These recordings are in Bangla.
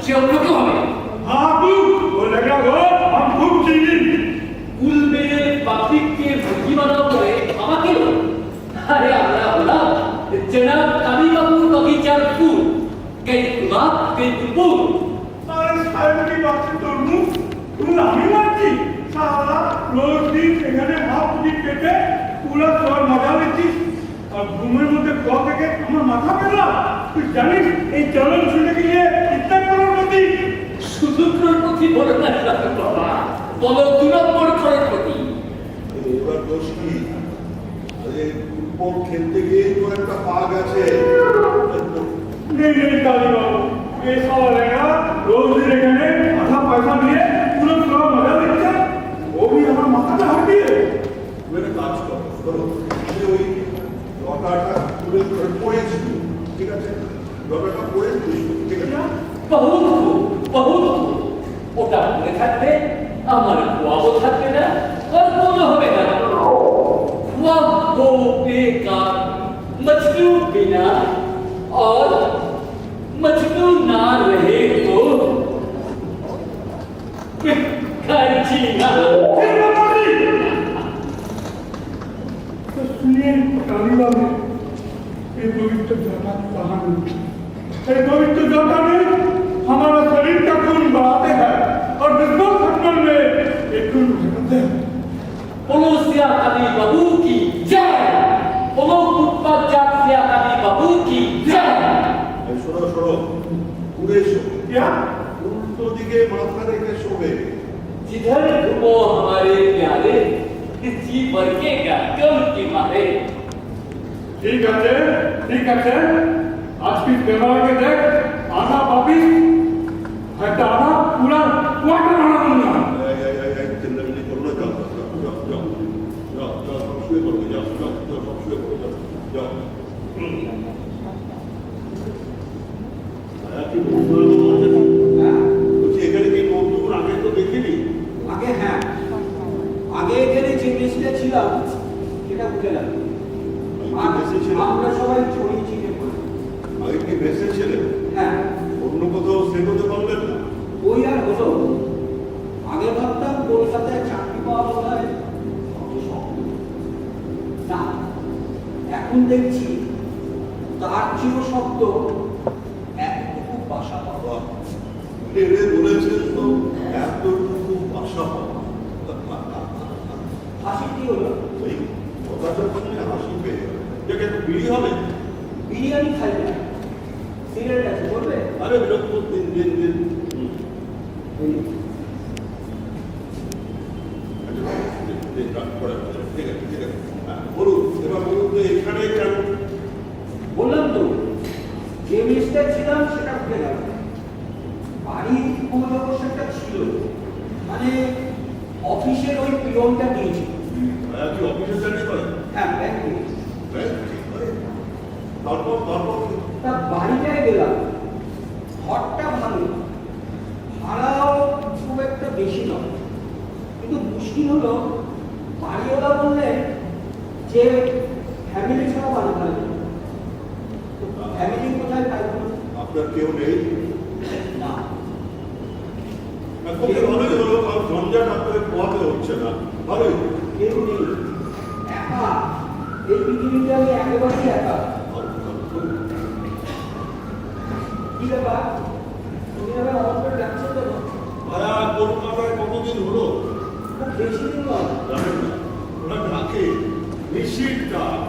সে অন্য কেউ হবে। হাবু ও লেখা ঘর আমি খুব চিনি। কুল মেরে পাবলিককে ভর্তি বানাও করে আমাকে আরে আমরা হলাম জনাব কাবি বাবুর বাগিচার ফুল কই গুলাব কই ফুল। আরে সাহেবকে বাচ্চা তোর মুখ তুই আমি মারছি সারা রোজ দিন এখানে হাফুটি কেটে পুরো তোর মজা নিচ্ছিস আর ঘুমের মধ্যে খাওয়া থেকে আমার মাথা পেলা। তুই জানিস এই চলন শুনে গিয়ে চিন্তা করার মধ্যে শুধু করপতি বলে না বাবা, বলো 2 নম্বর করপতি। এবার দোষ কি? আরে ফুটবল খেলতে গিয়ে তো একটা পাগ আছে। নেই নেই কালীবাবু, এই সালারেরা রোজ দিন এখানে আধা পয়সা নিয়ে পুরো তোর মজা নিচ্ছে। ও भी আমার মাথাটা হাঁটিয়ে তুমি কাজ করো যে ওই লটাটা তুলে ধরে পড়েছিল, ঠিক আছে? লটাটা পড়ে ঠিক আছে? বহুত বহুত ওটা মনে থাকবে, আমার খোয়াবও থাকবে না, আর কোনো হবে না। ख्वाब हो बेकार मजनू बिना और मजनू ना रहे तो घर जीना। तो सुनिए कालीबाबू, ये पवित्र जगह कहानी, ये पवित्र जगह में हमारा शरीर का खून बहाते हैं और बिल्कुल खटमल में एक खून झलकते हैं। पलोसिया कभी बहू की जय, पलो फुटपाथ जात सिया कभी बहू की जय। শোনো শোনো, ঘুরে এসো। क्या? উল্টো দিকে মাথা রেখে শোবে। जिधर घूमो हमारे प्यारे जी बरकेगा गम के मारे। ठीक है, ठीक है। आज की कैमरा के देख आना वापिस हटाना पूरा क्वार्टर आना दूंगा। চিল্লামিল্লি করো না, যাও যাও যাও যাও যাও সব শুয়ে পড়ো, যাও যাও যাও সব শুয়ে পড়ো, যাও যাও। কি বলবো বলছি, এখানে কি নতুন আগে তো দেখিনি। আগে হ্যাঁ, আগে এখানে যে মেসটা ছিলাম সেটা উঠে গেল। আমরা সবাই ছড়িয়ে ছিটে পড়ি। আগে কি ভেসে ছিলেন? হ্যাঁ, অন্য কোথাও সেট হতে পারলেন না? ওই আর হলো। আগে ভাবতাম কলকাতায় চাকরি পাওয়া বোধ হয় না, এখন দেখছি তার চির শব্দ এতটুকু বাসা পাওয়া। এরে বলেছেন তো এতটুকু ভাষা পাওয়া। হাসি কি হলো? এই কথাটা শুনে হাসি পেয়ে দেখে একটু বিড়ি হবে। বিরিয়ানি খাই না, সিগারেট আছে বলবে? আরে বিরক্ত দিন দিন দিন। ঠিক আছে ঠিক আছে, বলুন এবার বলুন তো এখানে কেন? বললাম তো যে মেসটা ছিলাম সেটা উঠে গেল। বাড়ির খোঁজ অবশ্যটা ছিল, মানে অফিসের ওই পিয়নটা নিয়েছি। কি অফিসে চাকরি করেন? হ্যাঁ, ব্যাংকে। তারপর তারপর তা বাড়িটায় গেলাম, ঘরটা ভালো, ভাড়াও খুব একটা বেশি নয়, কিন্তু মুশকিল হলো বাড়িওয়ালা বললেন যে ফ্যামিলি ছাড়া বাড়ি ভালো। ফ্যামিলি কোথায় পাইব? আপনার কেউ নেই? না, খুবই ভালোই হলো, কারণ ঝঞ্ঝাট আপনাকে পোয়াতে হচ্ছে না। ভালোই কেউ নেই, একা। এই পৃথিবীতে আমি একেবারেই একা। কি ব্যাপার, তুমি আবার আমার করে ডাকছো তো? ভাড়া কলকাতায় কতদিন হলো? খুব বেশি দিন নয়। জানেন না, ওরা ডাকে নিশির ডাক।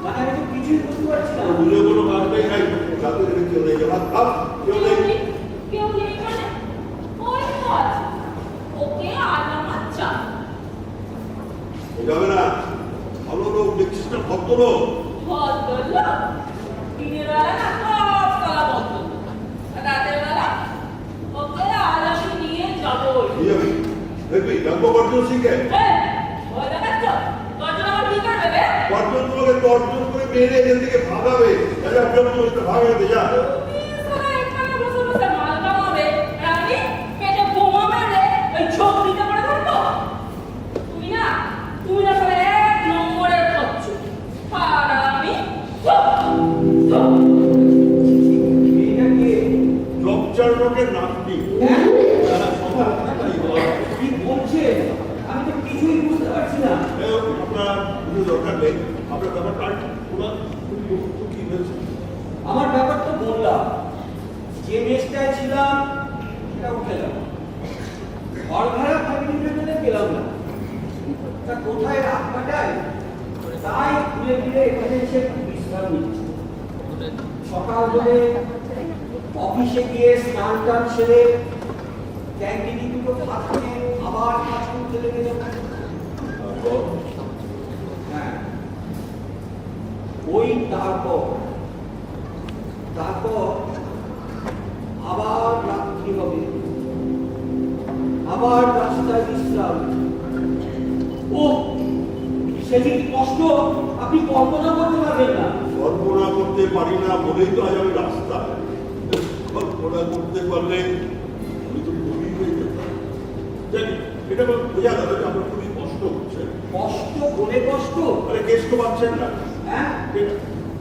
মানে আমি তো কিছুই বুঝতে পারছি না। বুঝে কোনো কাজ নেই, নাই যাতে কেউ নেই, আমার কাজ কেউ নেই। কেউ নেই মানে ওই তো আছে, ওকে আর আমার চা। যাবে না, ভালো লোক দেখছিস না, ভদ্রলোক। ভদ্রলোক দিনের বেলা না সব কলা বন্ধ, রাতের বেলা ওকে আর আমি নিয়ে যাবো। নিয়ে যাবি? দেখবি ডাকবো গর্জন সিংকে। ওই দেখাচ্ছ গর্জন আমার কি করবে রে? গর্জন তোমাকে গর্জন করে মেরে এখান থেকে ভাগাবে। ভাগাবে যা। তুমি সারা এখানে বসে বসে মাল কামাবে, আর আমি পেটে বোমা মেরে ওই ছোপ দিতে পারে থাকবো? তুমি না সবাই 1 নম্বরের খচ্ছ, আর আমি মেয়েটা কে? লোকের নাতনি। হ্যাঁ? তারা সবার তাই হয়। কি বলছেন? আমি তো কিছুই বুঝতে পারছি না। যাই হোক, আপনার কিছু দরকার নেই। আপনার ব্যাপারটা ওরা কি হয়েছে? আমার ব্যাপার তো বললাম, যে মেসটায় ছিলাম সেটা উঠে গেল, ঘর ভাড়া ফ্যামিলি পেলাম না, তা কোথায় রাত কাটাই তাই ঘুরে ঘুরে এখানে এসে একটু বিশ্রাম নিচ্ছি। সকাল হলে অফিসে গিয়ে স্নান টান সেরে ক্যান্টিনে দুটো ভাত খেয়ে আবার কাজ করতে লেগে যাবো। তারপর হ্যাঁ, ওই তারপর আবার রাত্রি হবে, আবার রাস্তায় বিশ্রাম। ও সে যে কি কষ্ট আপনি কল্পনা করতে পারবেন না। কল্পনা করতে পারি না বলেই তো আজ আমি রাস্তায়। কল্পনা করতে পারলে আমি তো খুবই হয়ে যেতাম। জানি এটা আমার বোঝা গেল যে আপনার খুবই কষ্ট হচ্ছে। কষ্ট করে কষ্ট? আরে কেষ্ট পাচ্ছেন না, হ্যাঁ,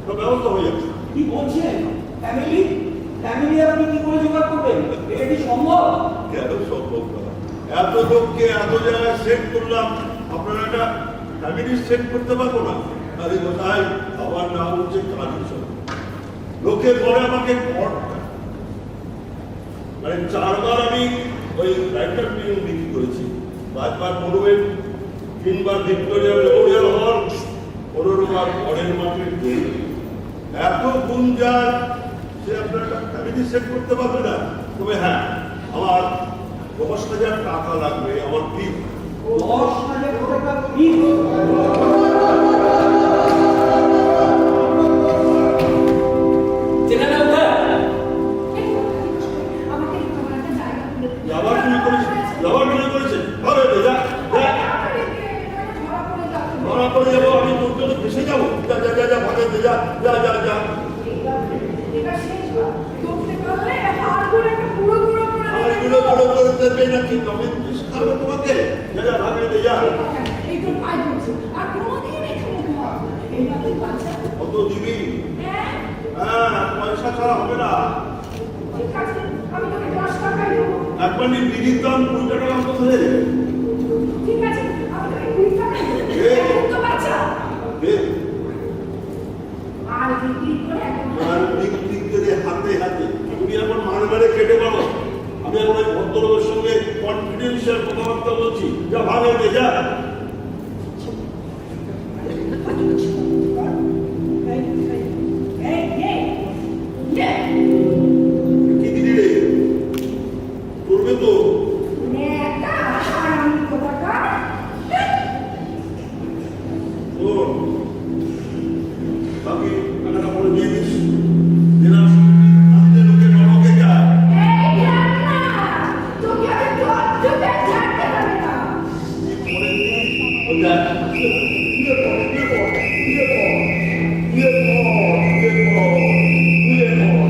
এটা ব্যবস্থা হয়ে যাচ্ছে। কি বলছেন? ফ্যামিলি আপনি কি করে জোগাড় করবেন? এটা কি সম্ভব? কেন সম্ভব না? এত লোককে এত জায়গায় সেট করলাম, আপনারা একটা ফ্যামিলি সেট করতে পারবো না? আরে কোথায় আমার নাম হচ্ছে কালীচন্দ্র। লোকে পরে আমাকে মানে 4 বার আমি ওই রাইটার ফিল্ম বিক্রি করেছি, 5 বার মনুমেন্ট, 3 বার ভিক্টোরিয়া মেমোরিয়াল হল, 15 বার পরের মাঠের গোল। এত গুঞ্জার সে আপনার একটা ফ্যামিলি সেট করতে পারবে না। তবে হ্যাঁ, আমার 10,000 টাকা লাগবে আমার ফি। 10,000 টাকা ফি? চেনা না ওটা? আমাকে তোমার একটা জায়গা করে দিন। যাবার চুরি করেছে, যাবার চুরি করেছে। ধরে দে, যা যা। ধরা পড়ে যাচ্ছে। ধরা পড়ে যাবো, আমি তোর জন্য ফেসে যাবো। যা যা যা যা, ভাগে দে, যা যা যা যা। এটা শেষবার। ধরতে পারলে হাড়গুলো একটা পুরো পুরো করে আর এগুলো বড় করে দেবে নাকি? তবে খাবে তোমাকে। যা যা, ভাগে দে, যা। একটু পাই বলছি। আর কোনোদিন এখানে ঘর। এই বাকি বাচ্চা। কত দিবি? হ্যাঁ, হ্যাঁ, পয়সা ছাড়া হবে না। ঠিক আছে। আমি তোকে 10 টাকাই দেবো। একবার নি বিড়ির দাম 20 টাকা মতো ধরে দে। ঠিক আছে। আমি তোকে 20 টাকাই দেবো। এখন তো বাচ্চা। দে। আর বিক্রি করে একদম আর বিক্রি করে হাতে হাতে তুমি এখন মারে মারে কেটে পাবো। আমি এখন ওই ভদ্রলোকের সঙ্গে কনফিডেন্সিয়াল কথাবার্তা বলছি। যা, ভাগে দে, যা। কি দিদি রে? করবে তো? শোন, বাকি টাকাটা পরে দিয়ে দিস। দিনা আজকে লোকে নরকে যায়। পরে দিস। ও যা। শুয়ে পড়, শুয়ে পড়, শুয়ে পড়, শুয়ে পড়, শুয়ে পড়, শুয়ে পড়।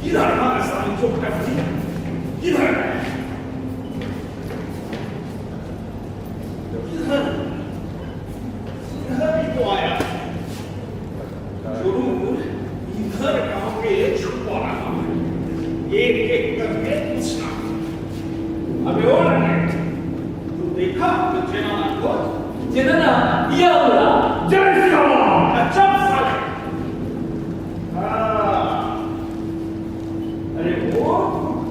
किधर भागा सारी चोट का भतीजा? किधर? किधर? इधर ही तो आया। जरूर इधर कहाँ पे छुपा रहा है? एक एक करके पूछना। अबे ओ रनट, तू देखा तो चेना को? চেনা না? ইয়া ওরা? जय श्री राम। अच्छा साले। हाँ। अरे वो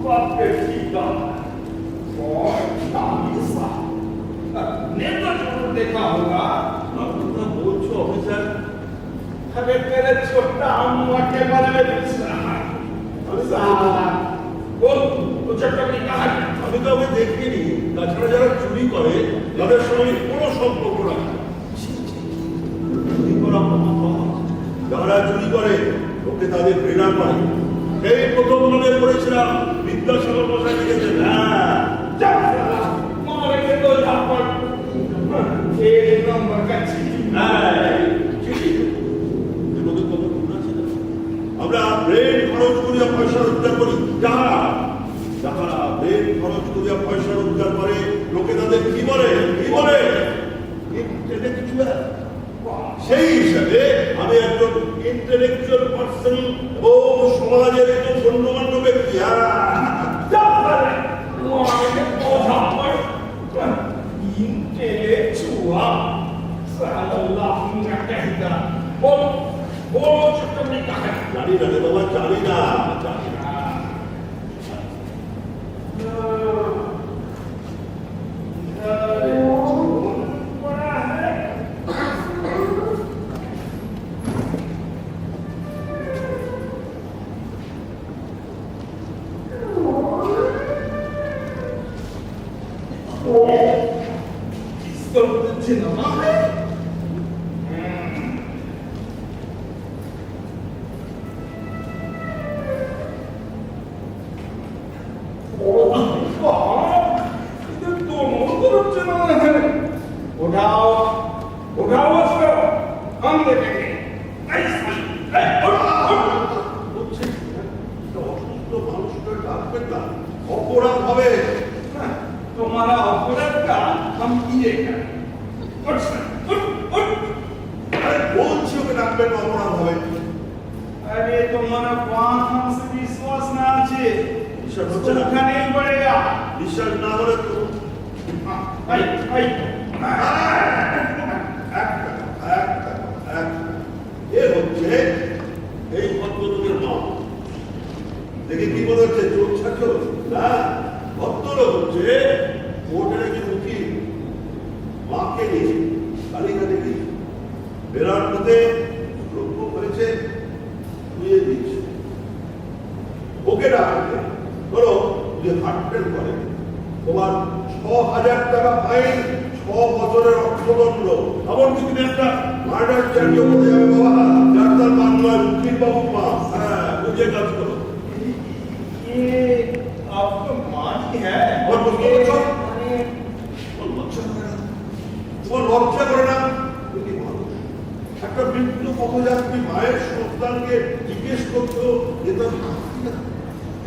बाप के सीता और नामी सा नेता जरूर देखा होगा। আপনারা বলছো অফিসার? अबे तेरे छोटा अम्मा के बारे में पूछ रहा है। साला बोल तो चटनी कहा है? আমি তো ওকে দেখিনি। তাছাড়া যারা চুরি করে তাদের সঙ্গে কোনো সম্পর্ক রাখে না। চুরি করা মহাপাপ। যারা চুরি করে লোকে তাদের ঘৃণা করে। এই প্রথম মনে করেছিলাম বিদ্যাসাগর মশাই লিখেছেন। হ্যাঁ, जा साला मारेंगे तो यहाँ पर एक नंबर का चीज। হ্যাঁ, চিঠি। এগুলোকে কত গুণ আছে না? আমরা ব্রেন খরচ করিয়া পয়সা রোজগার করি। যারা ব্রেন খরচ করিয়া পয়সা রোজগার করে লোকে তাদের কি বলে? সেই হিসাবে আমি একজন ইন্টেলেকচুয়াল পার্সন এবং সমাজের একজন গণ্যমান্য ব্যক্তি। জানি না রে বাবা, জানি না, জানি না। অপরাধ হবে। तुम्हारा अपराध का हम ये करें। अरे বলছি ওকে ডাকবেন, অপরাধ হবে। अरे तुम्हारा बात हमसे विश्वास ना আছে, বিশ্বাস হচ্ছে না? उसका नहीं पड़ेगा। বিশ্বাস না হলে তো आई आई এ হচ্ছে এই ভদ্রলোকের মা। দেখে কি মনে হচ্ছে চোখ ছাড়ছ না? ভদ্রলোক হচ্ছে কোর্টের একজন উকিল, মাকে নিয়ে কালীঘাটে গিয়ে বেড়ার পথে লক্ষ্য হয়েছে, শুয়ে দিয়েছে। ওকে ডাকবে, ধরো যে হার্টফেল করে তোমার ৬,০০০ টাকা ফাইন, ৬ বছরের অর্থদণ্ড। এমনকি তুমি একটা মার্ডার চার্জও করে যাবে বাবা, যার তার মান নয়, উকিল বাবু মা। হ্যাঁ, বুঝে কাজ করো। ये आपका माँ ही है। और उसको बच्चों তোমার লজ্জা করে না? তুমি মানুষ, একটা মৃত্যু পথযাত্রী মায়ের সন্তানকে জিজ্ঞেস করছো যে তার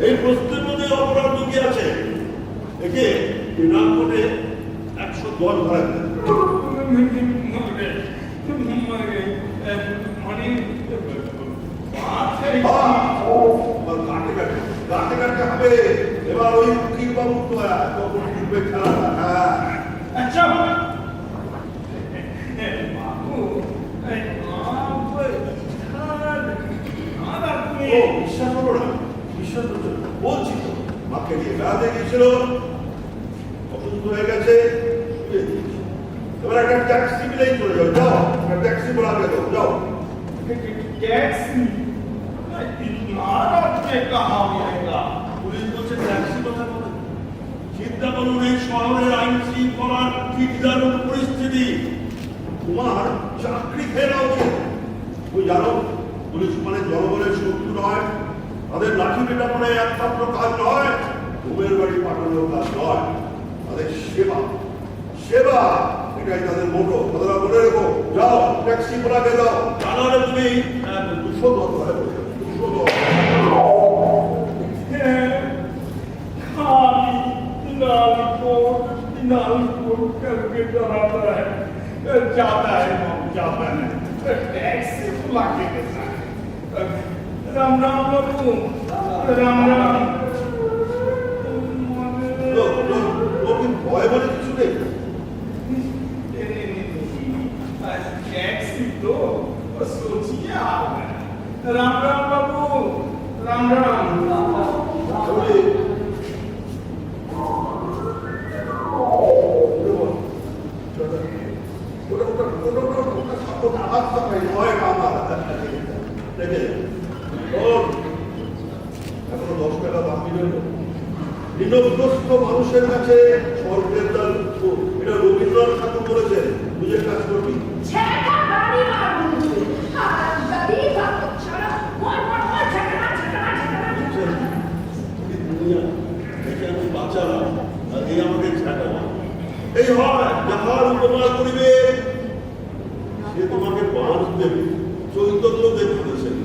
এই প্রশ্নের মধ্যে অপরাধ লুকিয়ে আছে। একে বিনা কোর্টে ১১০ ধরা দেয়। গাতে গাতে হবে। এবার ওই উকিল বাবু তো তখন উঠবে খেলাটা। হ্যাঁ, अच्छा बाबू ও বিশ্বাস হলো না? বিশ্বাস হচ্ছে না? বলছি তো, মাকে নিয়ে বেড়াতে গিয়েছিল, অসুস্থ হয়ে গেছে, শুয়ে দিয়েছে। এবার একটা ট্যাক্সি মিলেই চলে যাও, যাও একটা ট্যাক্সি বলাকে দাও, যাও। टैक्सी इतना रास्ते कहाँ मिलेगा? পুলিশ বলছে ট্যাক্সি কথা বলে। চিন্তা করুন এই শহরের আইন শৃঙ্খলার কি দারুণ পরিস্থিতি। তোমার চাকরি ফেরা উচিত। তুমি জানো পুলিশ মানে জনগণের শত্রু নয়, তাদের লাঠি পেটা মানে একমাত্র কাজ নয়, ঘুমের বাড়ি পাঠানোর কাজ নয়, তাদের সেবা। সেবা এটাই তাদের মোটো। তারা মনে রেখো, যাও ট্যাক্সি বলাকে দাও, তা নাহলে তুমি ২০০ ধরে বসে ২০০ करके डराता है, जाता है जाता है, टैक्सी बुला के देता है। राम राम बाबू, राम राम। তোর কি ভয় বলে কিছু নেই? टैक्सी तो सोचिए आप। राम राम बाबू, राम राम। তাহলে এখনো ১০ টাকা বাকি রইল। ঋণগ্রস্ত মানুষের কাছে স্বর্গের দ্বার উন্মুক্ত। এটা রবীন্দ্রনাথ ঠাকুর বলেছেন। বুঝে কাজ করবি। ছেটা বাড়ি মারবো আর গাড়ি বাপ ছাড়া মোর মোর ছেটা দুনিয়া একে আমি বাঁচালাম আর এই আমাকে ঝাঁটালাম। এই হয় যাহার উপকার করিবে সে তোমাকে বাঁশ দেবে। চৈতন্য দেব বলেছেন।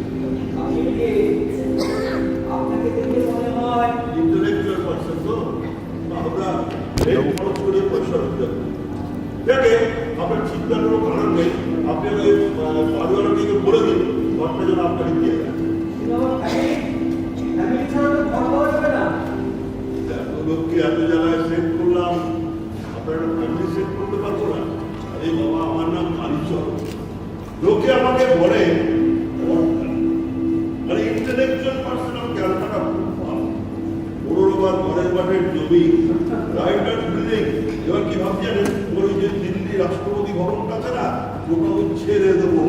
আপনাকে দেখে মনে হয় ইন্টেলেকচুয়াল পার্সন তো আমরা এই খরচ করে পয়সা রোজগার করি। দেখে আপনার চিন্তার কোনো কারণ নেই। আপনি ওই বাড়িওয়ালাটিকে বলে দিন ঘরটা যেন আপনাকে দিয়ে দেন। ফ্যামিলি ছাড়া তো ঘর পাওয়া যাবে না। এত লোককে এত জায়গায় সেট করলাম, আপনারা ফ্যামিলি সেট করতে পারবো না? আরে বাবা, আমার নাম কালীচর। লোকে আমাকে বলে মানে ইন্টেলেকচুয়াল পার্সন। আমি ক্যালকাটা পৌরবার ঘরের মাঠের জমি, রাইটার্স বিল্ডিং। এবার কি ভাবছি জানেন, ওই যে দিল্লি রাষ্ট্রপতি ভবনটা আছে না, ওটাও ছেড়ে দেবো।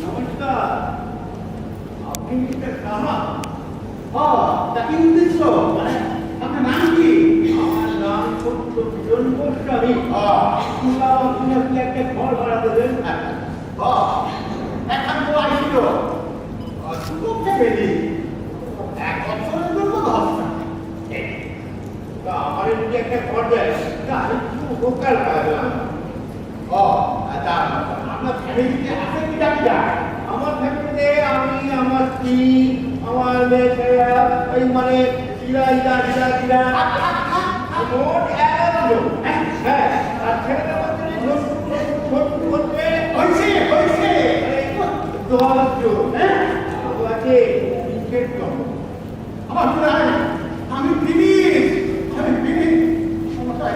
নমস্কার, আপনি মিস্টার সাহা? তাকে উদ্দেশ্য মানে আপনার নাম কি? আমার নাম সত্য বিজন গোস্বামী। আপনি একটা ঘর ভাড়া দেবেন। এখন তো আসছিল খুব ফ্যামিলি 1 বছরের জন্য 10টা। আমার যদি একটা ঘর দেয় তাহলে লোকাল পাবেন। আচ্ছা, আপনার ফ্যামিলিতে আছে কি ডাক্তার? আমার ফ্যামিলিতে আমি, আমার স্ত্রী, আমার মেয়েরা, ওই মানে মোট 11 জন। হ্যাঁ, আর ছেলেটা হচ্ছে 10 জন। হ্যাঁ, আছে ক্রিকেট দল। আমি ফিনিশ। সমস্যা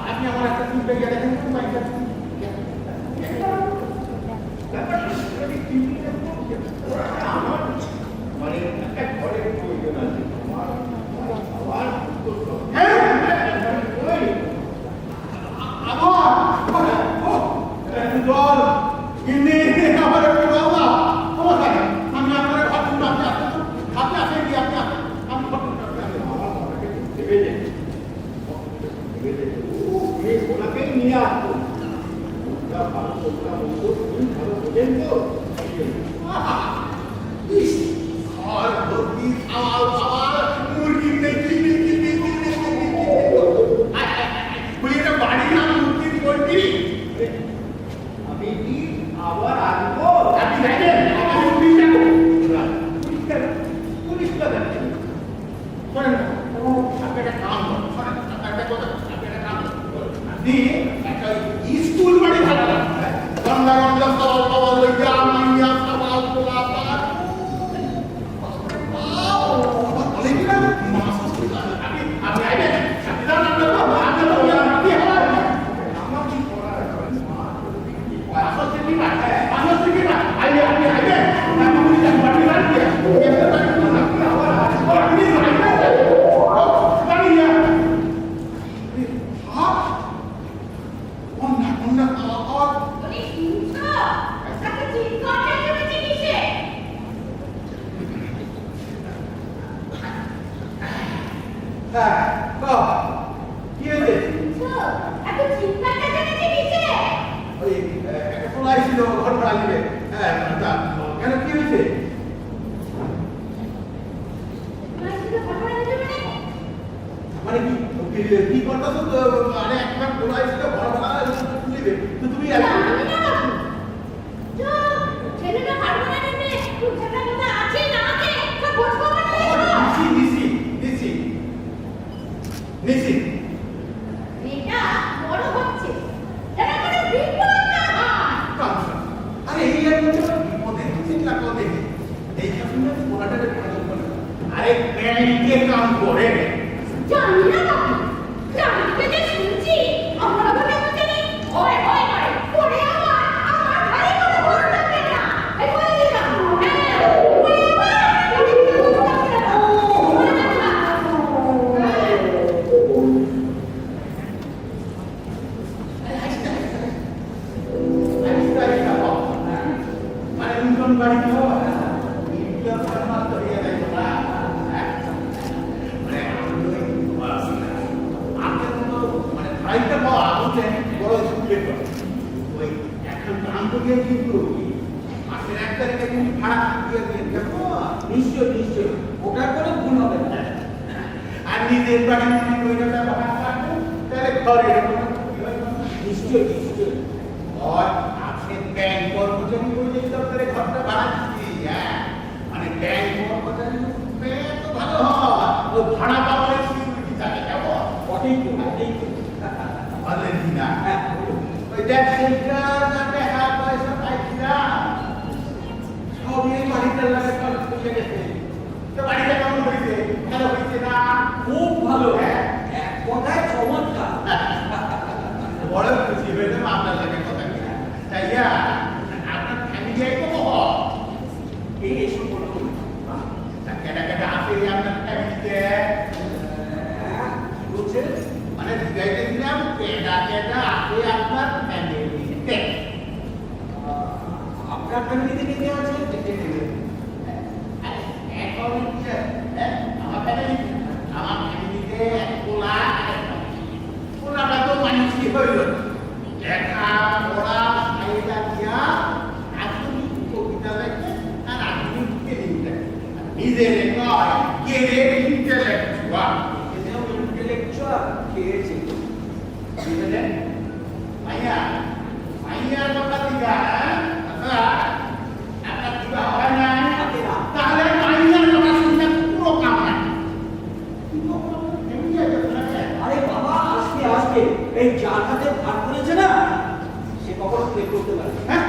আপনি আমার একটা ফিল্ডে গিয়ে দেখেন তো বাইকটা মানে একটা ঘরের প্রয়োজন আছে। নিয়ে আসতো আবার আসবো। আপনি দেখেন পুলিশটা দেখেন আপনি একটা কাম করেন, আপনি একটা স্কুল বাড়ি ভাড়া রাখবেন। গঙ্গা গঙ্গা সবাল সবাল লইয়া মাইয়া সবাল পোলাপার আপনি আইবেন, আপনি জানেন না বাবা, আপনি কি হয় আমার কি করার কি হয়েছে? ওই একটা খোলা ছিল ঘর ভাড়া দিবে। হ্যাঁ, কেন কি হয়েছে? মানে কি করতেছো তো? মানে একবার খোলা ছিল ঘর ভাড়া দিবে তো তুমি নিশি আরে এই বিপদে চিন্তা করে এইখানে পোলাটাকে আরে ব্যাংকে কাম করে আমি তো গিয়ে কি করবি মাসের 1 তারিখে তুমি ভাড়া দিয়ে দিয়ে দেখো নিশ্চয় নিশ্চয়, ওটার কোনো ভুল হবে না। আর নিজের বাড়ি যদি ওইটা ব্যবহার করবো তাহলে ঘরের কোনো ক্ষতি হয় না। নিশ্চয় নিশ্চয়। আর আপনি ব্যাংক কর্মচারী বলে দপ্তরে ঘরটা ভাড়া দিচ্ছি, হ্যাঁ মানে ব্যাংক কর্মচারী তো ভালো হয়, ও ভাড়া পাওয়ার সিকিউরিটি থাকে কেমন ওটাই তো, ওটাই তো। বলেন কি না? হ্যাঁ, বলুন। ওই দেখ সেইটা না টাকা পয়সা পাইছি না সবই এই বাড়িটার লাগে খরচ করে গেছে। তো বাড়িটা কেমন হয়েছে? ভালো হয়েছে না? খুব ভালো, হ্যাঁ। এক কথায় চমৎকার। বড় খুশি হয়েছে আপনার সাথে কথা কি তাইয়া আপনার ফ্যামিলি আইতো কখন? এই এসব বলুন। কেটা কেটা আছে আপনার ফ্যামিলিতে? হ্যাঁ, কি বলছেন? মানে জিজ্ঞাসা দিলাম কেটা কেটা আছে আপনার ফ্যামিলিতে? আপনার ফ্যামিলিতে কে কে আছে? এখন আমার ফ্যামিলিতে এক পোলা পোলাটা তো মানুষ কি হইল লেখা পড়া সাইডা দিয়া আধুনিক কবিতা লেখে আর আধুনিক ফিল্ম লেখে নিজের নয় কেরিয়ার ইন্টেলেকচুয়াল ইন্টেলেকচুয়াল খেয়েছে। বুঝলেন মাইয়া মাইয়ার কথা দিগা আচ্ছা আপনার দিবা হয় না থাকে না। তাহলে মাইয়ার কথা শুনতে পুরো কাম না আরে বাবা, আজকে আজকে এই যার হাতে ভাগ করেছে না, সে কখনো প্লে করতে পারে না। হ্যাঁ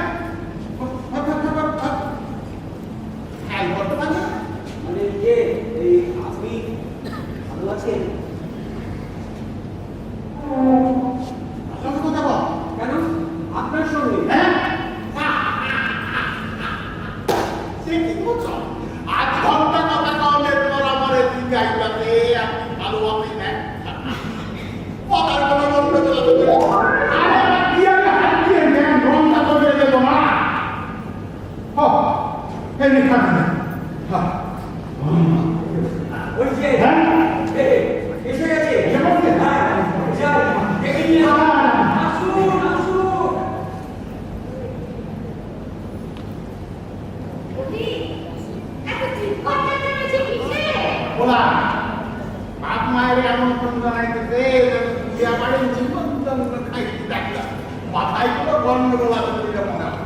হ্যাঁ বর্তমানে মানে যে এই আপনি ভালো আছেন? আসল কথা বল কেন? আপনার সঙ্গে হ্যাঁ সে কি বলছো 8 ঘন্টা কথা কওলে তোর আমারে জিজ্ঞাইবাতে আপনি ভালো আছেন না কথার কোনো গন্ডগোল আছে আরে কি আর হাতিয়ে দেন রংটা তো বেড়ে দেব না এই নিখানে হ্যাঁ ওই যে হ্যাঁ? এসে গেছে। এসে গেছে? হ্যাঁ, যাও, ডেকে নিয়ে আসুন। আসুন, আসুন। বলা বাপ মায়ের এমন কোন জানাইতেছে বিয়া বাড়ি জীবন যন্ত্র খাইতে দেখলাম মাথায় কোনো গন্ডগোল আছে বলে মনে হয়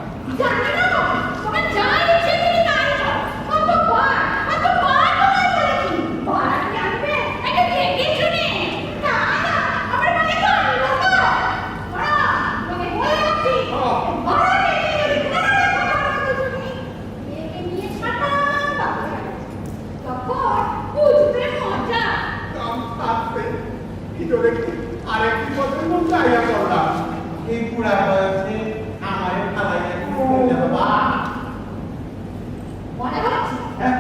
কাম থাকবে ভিতরে আরেকটি পছন্দ চাইয়া করলাম এই বুড়া বয়সে আমার ফালাইয়া কি বাবা হ্যাঁ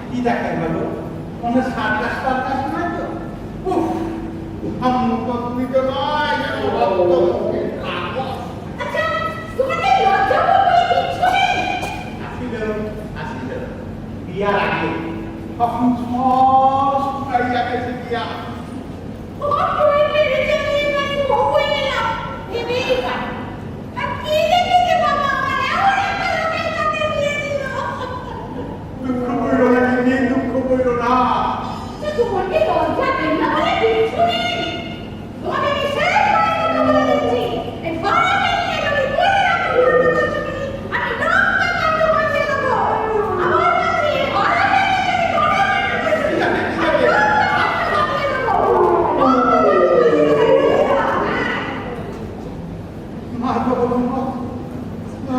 কি দেখাই বলো মনে সার্কাস টার্কাস নয় তো উফ হাম্মু তো তুমি তো নয় রক্ত মুখে কাগজ আসিল বিয়ার আগে তখন সব শুকাইয়া গেছে বিয়া দুঃখ কইরো না দিদি দুঃখ কইরো না তোমাকে লজ্জা দেন না বলে কিছু নেই। তোমাকে আমি শেষ করে কথা বলে দিচ্ছি। এই ভাড়াটা নিয়ে আমি বলে রাখবো আমি রক্ত কাটতে বসে দেবো। আমার কাছে ভাড়াটা নিয়ে আমি মা তো বলো মা মা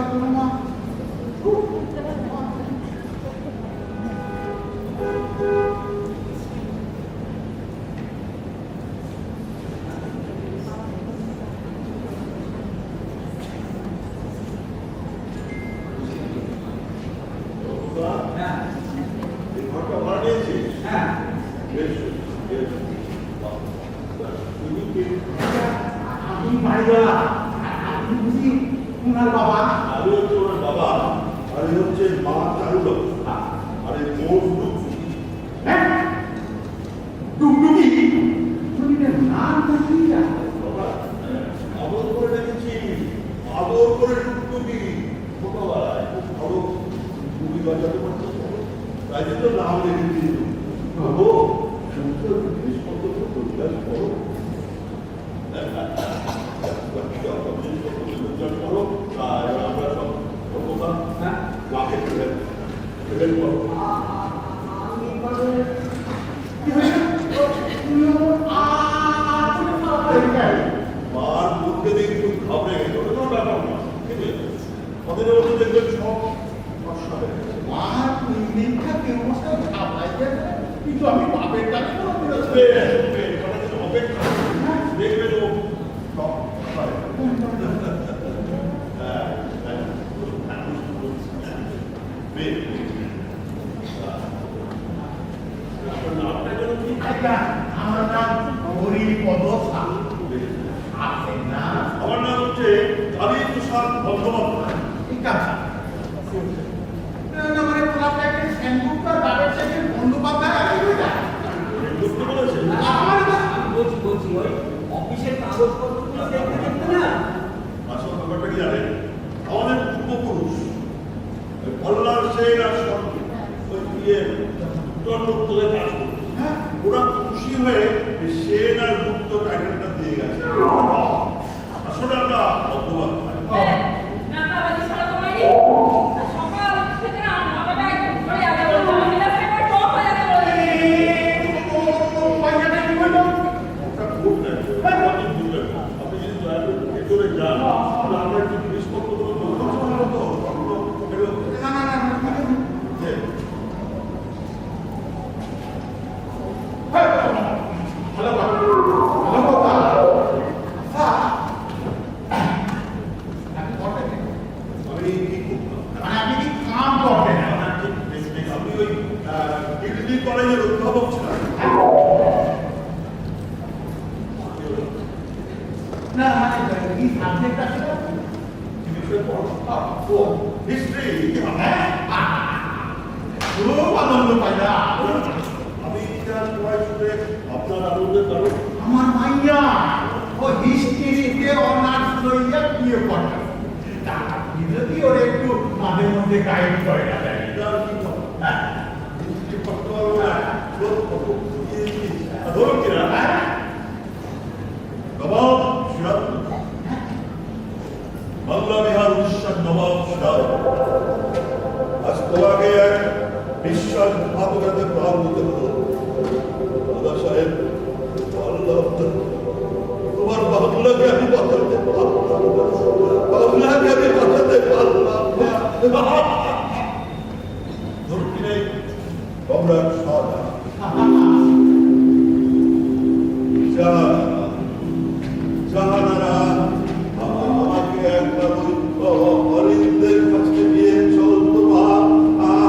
হ্যাঁ, এই ঘরটা ভাড়া নিয়েছিস? হ্যাঁ। বেশ, বেশ। বাহ, তুমি কে? আমি বাড়িওয়ালা আপনি বুঝি উনার বাবা আমি হচ্ছে ওনার বাবা, আর এই হচ্ছে মা চারুলতা, আর এই মোর লক্ষ্মী। হ্যাঁ ডুগডুগি শরীরের নামটা কি জানো বাবা, অমন করে ডেকেছিস জিনিসপত্র পরিষ্কার করো, পরিষ্কার করো, আর আমরা সব কথা মাকে হেল্প করো। আমি এবারে মার মুখে দেখে খুব ঘাবড়ে গেছে, ওটা কোনো ব্যাপার না, ঠিক আছে? ওদের মধ্যে দেখবেন সব সমস্যা হয়ে গেছে। কিন্তু আমি বাপের কাছে অপেক্ষা দেখবেন ও সব পারে। আপনার নামটা যেন কি? আমার নাম হরিপদ সাহা। আপনার নাম? আমার নাম হচ্ছে কালী প্রসাদ বন্দ্যোপাধ্যায়। ঠিক আছে। না মানে তোমাকে একটা সেনগুপ্ত আর বাপের সাথে বন্দ্যোপাধ্যায় আগে হয়ে যায়। বুঝতে পেরেছেন? আমার বলছি ওই অফিসের কাগজপত্রগুলো দেখতে দেখতে না আসল ব্যাপারটা কি জানেন? আমাদের পূর্বপুরুষ ওই পল্লার সেন আর সরকার ওই উত্তরে কাজ করতো। হ্যাঁ ওরা খুশি হয়ে এই সেন আর গুপ্ত টাইটেলটা দিয়ে গেছে। আসলে আমরা বন্দ্যোপাধ্যায়। নাকাবাজি ছাড়া তো হয়নি। সকাল থেকে না মাথাটা একদম ঘুরে যাবে বলতে আমি না সেবার টপ হয়ে যাবে বলে। পয়সাটা কি বললো? ওটা খুব নেই। আপনি বুঝলেন না। আপনি যদি দয়া করে ভেতরে যান, তাহলে আমরা একটু জিনিসপত্রগুলো না না না ভালো ভালো কথা। আমি কি করতাম? মানে আপনি কি কাম করবেন? আমি ওই ডিগ্রি কলেজের অধ্যাপক ছিলাম। না মানে কি সাবজেক্ট আছে? হিস্ট্রি। খুব আনন্দ পাইলা। আমি ইতিহাস পড়াই শুনে আপনার আনন্দের কারণ আমার মাইয়া ও হিস্ট্রিতে অনার্স লইয়া বিয়ে পড়া। আপনি যদি ওর একটু মাঝে মধ্যে গাইড করে না দেয়। এটা আর কি হবে? হিস্ট্রি পড়তে পারবো না। ধরুন কিনা নবাব সিরাজ, বাংলা বিহার উড়িষ্যার নবাব সিরাজ আজ তোমাকে এক বিশ্বাসঘাতকতাতে প্রাণ দিতে হলো। দাদা সাহেব, আল্লাহ তোমার বাংলাকে আমি বাঁচাতে পারলাম না। বাংলাকে আমি বাঁচাতে পারলাম না। ধরুন কিনে সম্রাট শাহজাহান, জাহানারা আমাকে একবার অরিন্দের কাছে নিয়ে চলতো মা।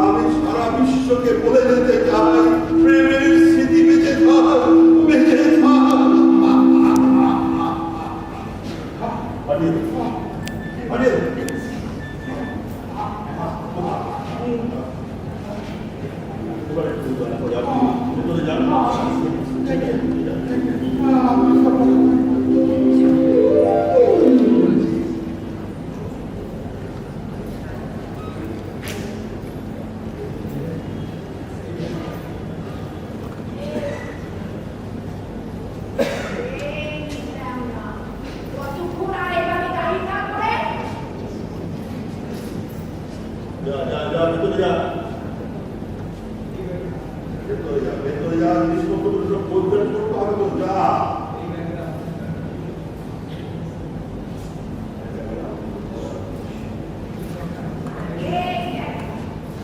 আমি সারা বিশ্বকে বলে যেতে চাই, প্রেমের স্মৃতি বেঁচে থাক, বেঁচে থাক। কতক্ষণ আর এভাবে দাঁড়িয়ে থাকবে? ভেতরে যা, জিনিসপত্রগুলো সব পরিষ্কার করতে হবে তো, যা।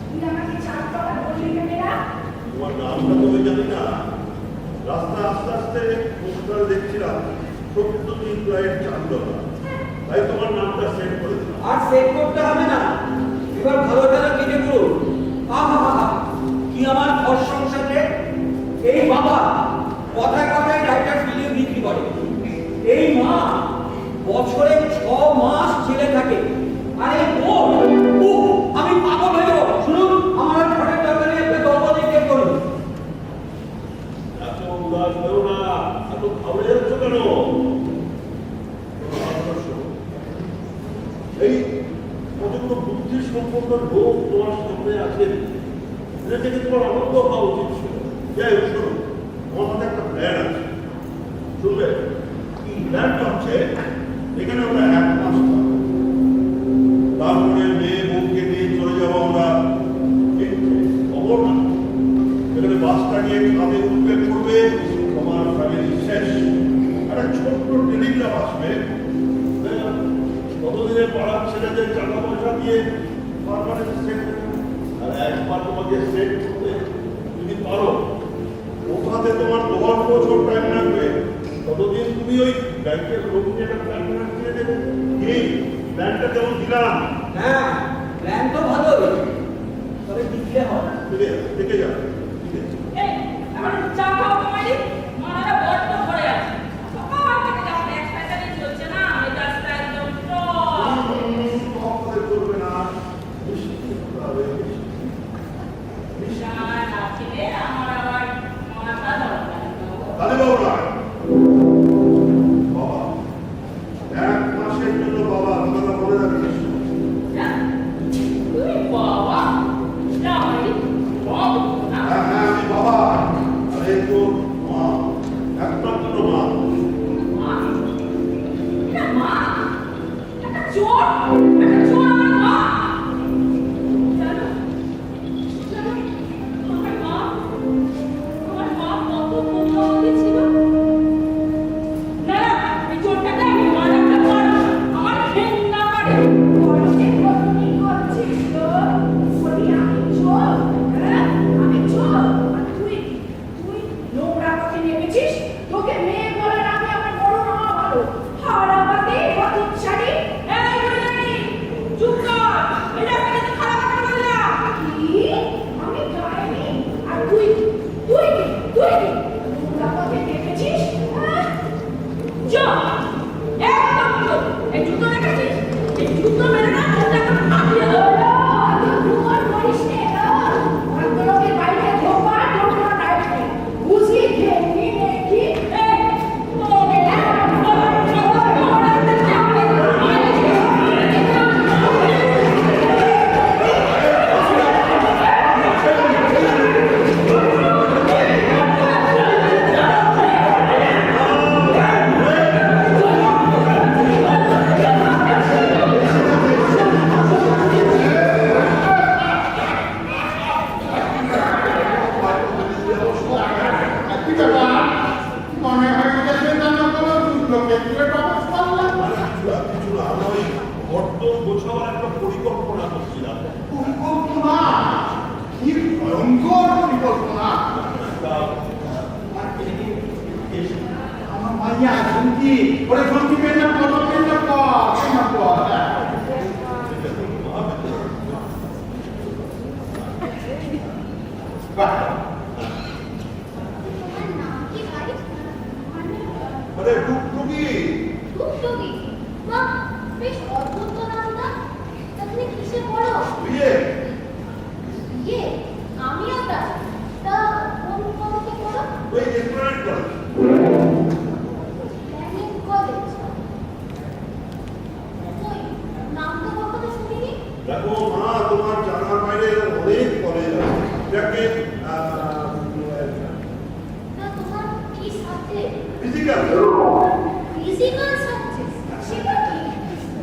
তুই আমাকে চার টাকা বললি কেন এরা? তোমার নামটা তো আমি জানি না। রাস্তা আস্তে আস্তে পোস্টার দেখছিলাম, সত্যজিৎ রায়ের চান্দনা, তাই তোমার নামটা সেট করে দিলাম। আর সেট করতে হবে না, এবার ভালো টাকা কেটে পড়ুন। আহা কি আমার প্রশংসাতে এই বাবা কথায় কথায় রাইটার ফিলিয়ে বিক্রি করে। এই মা বছরে 6 মাস ছেলে থাকে, আর এই বোন আমি পাগল হয়ে যাব। শুনুন, আমার ঘরের দরকারে একটা দরকারি চেক করুন। এত উদাস হও না, এত খাওয়া যাচ্ছ কেন? এই কতগুলো বুদ্ধি সম্পন্ন লোক তোমার সামনে আছেন, এটা থেকে তোমার আনন্দ হওয়া উচিত ছিল। যাই হোক, শোনো, আমার হাতে একটা প্ল্যান আছে। শুনবে প্ল্যানটা হচ্ছে এখানে আমরা 1 মাস থাকবো। তারপরে মেয়ে বউকে নিয়ে চলে যাবো আমরা খবর না এখানে বাসটা নিয়ে কাঁধে উঠবে পড়বে তোমার ফ্যামিলি শেষ। একটা ছোট্ট টেলিগ্রাম আসবে কতদিনে পাড়ার ছেলেদের টাকা পয়সা দিয়ে পারমানেন্ট সেট আর একবার তোমাকে সেট করতে যদি পারো ওখানে তোমার 10 বছর টাইম লাগবে। ততদিন তুমি ওই ব্যাংকের লোক নিয়ে একটা প্ল্যান দিয়ে দেবে। এই প্ল্যানটা কেমন দিলাম? হ্যাঁ, প্ল্যান তো ভালোই, তবে দিতে হবে। দেখে যাবে এই আমার চা খাও তোমারই মারা বড্ড ভরে আছে সকাল থেকে যা এক প্যাটার্নে চলছে না মেজাজটা একদম করবে না মিষ্টি হবে বিশাল আছে আমার আবার মাথা দরকার তাহলে বাবা বাবা 1 মাসের জন্য বাবা কথা বলে রাখিস। তুই বাবা যাই বাবা না হ্যাঁ হ্যাঁ আমি বাবা আরে তো মা একমাত্র মা মা এটা মা একটা চোর আমার মা জানো জানো আমার মা কত পুণ্যবতী ছিল না এই চোরটাকে আমি মা রাখতে পারবো আমার ঘেন্না করে বড়কে কতদিন করছিস তো বলি আমি চোর হ্যাঁ আমি চোর আর তুই নোংরা পথে নেমেছিস তোকে মেয়ে বলার আগে আমার বড় মা ভালো হারাবাতে হতচ্ছাড়ি এই বুড়ি চুপ কর এটা কিন্তু খারাপ কথা বললাম কি আমি গাইনি আর তুই নোংরা পথে নেমেছিস হ্যাঁ যা একদম তো এই জুতো রেখেছিস এই জুতো মেরে না তোকে ফাটিয়ে দেবো তোমার করিস নে লোকের বাইরে ধোপা টোটো ডাইরেক্ট বুঝি খেয়ে দেখি এই তোকে মনে হয় গেছে জানো কোনো লোকে তুলে টপাস করলাম কিছু না আমরা ওই গর্ত গোছাবার একটা পরিকল্পনা করছিলাম। পরিকল্পনা কি ভয়ঙ্কর পরিকল্পনা আমার মাইয়া শুনছি ওরে শুনছি পেন কর মানে টুকটুকি টুকটুকি মা বেশ অদ্ভুত তো নামটা তুমি কিসে পড়ো বিয়ে ইয়ে আমিও তা তা কোন কলেজে পড়ো ওই এক্সপ্লেনেড কর প্ল্যানিং কলেজ কই নাম তো কখনো শুনিনি দেখো মা তোমার জানার বাইরে অনেক কলেজ আছে যাকে না তোমার কি সাবজেক্ট ফিজিক্যাল ফিজিক্যাল সাবজেক্ট সেটা কি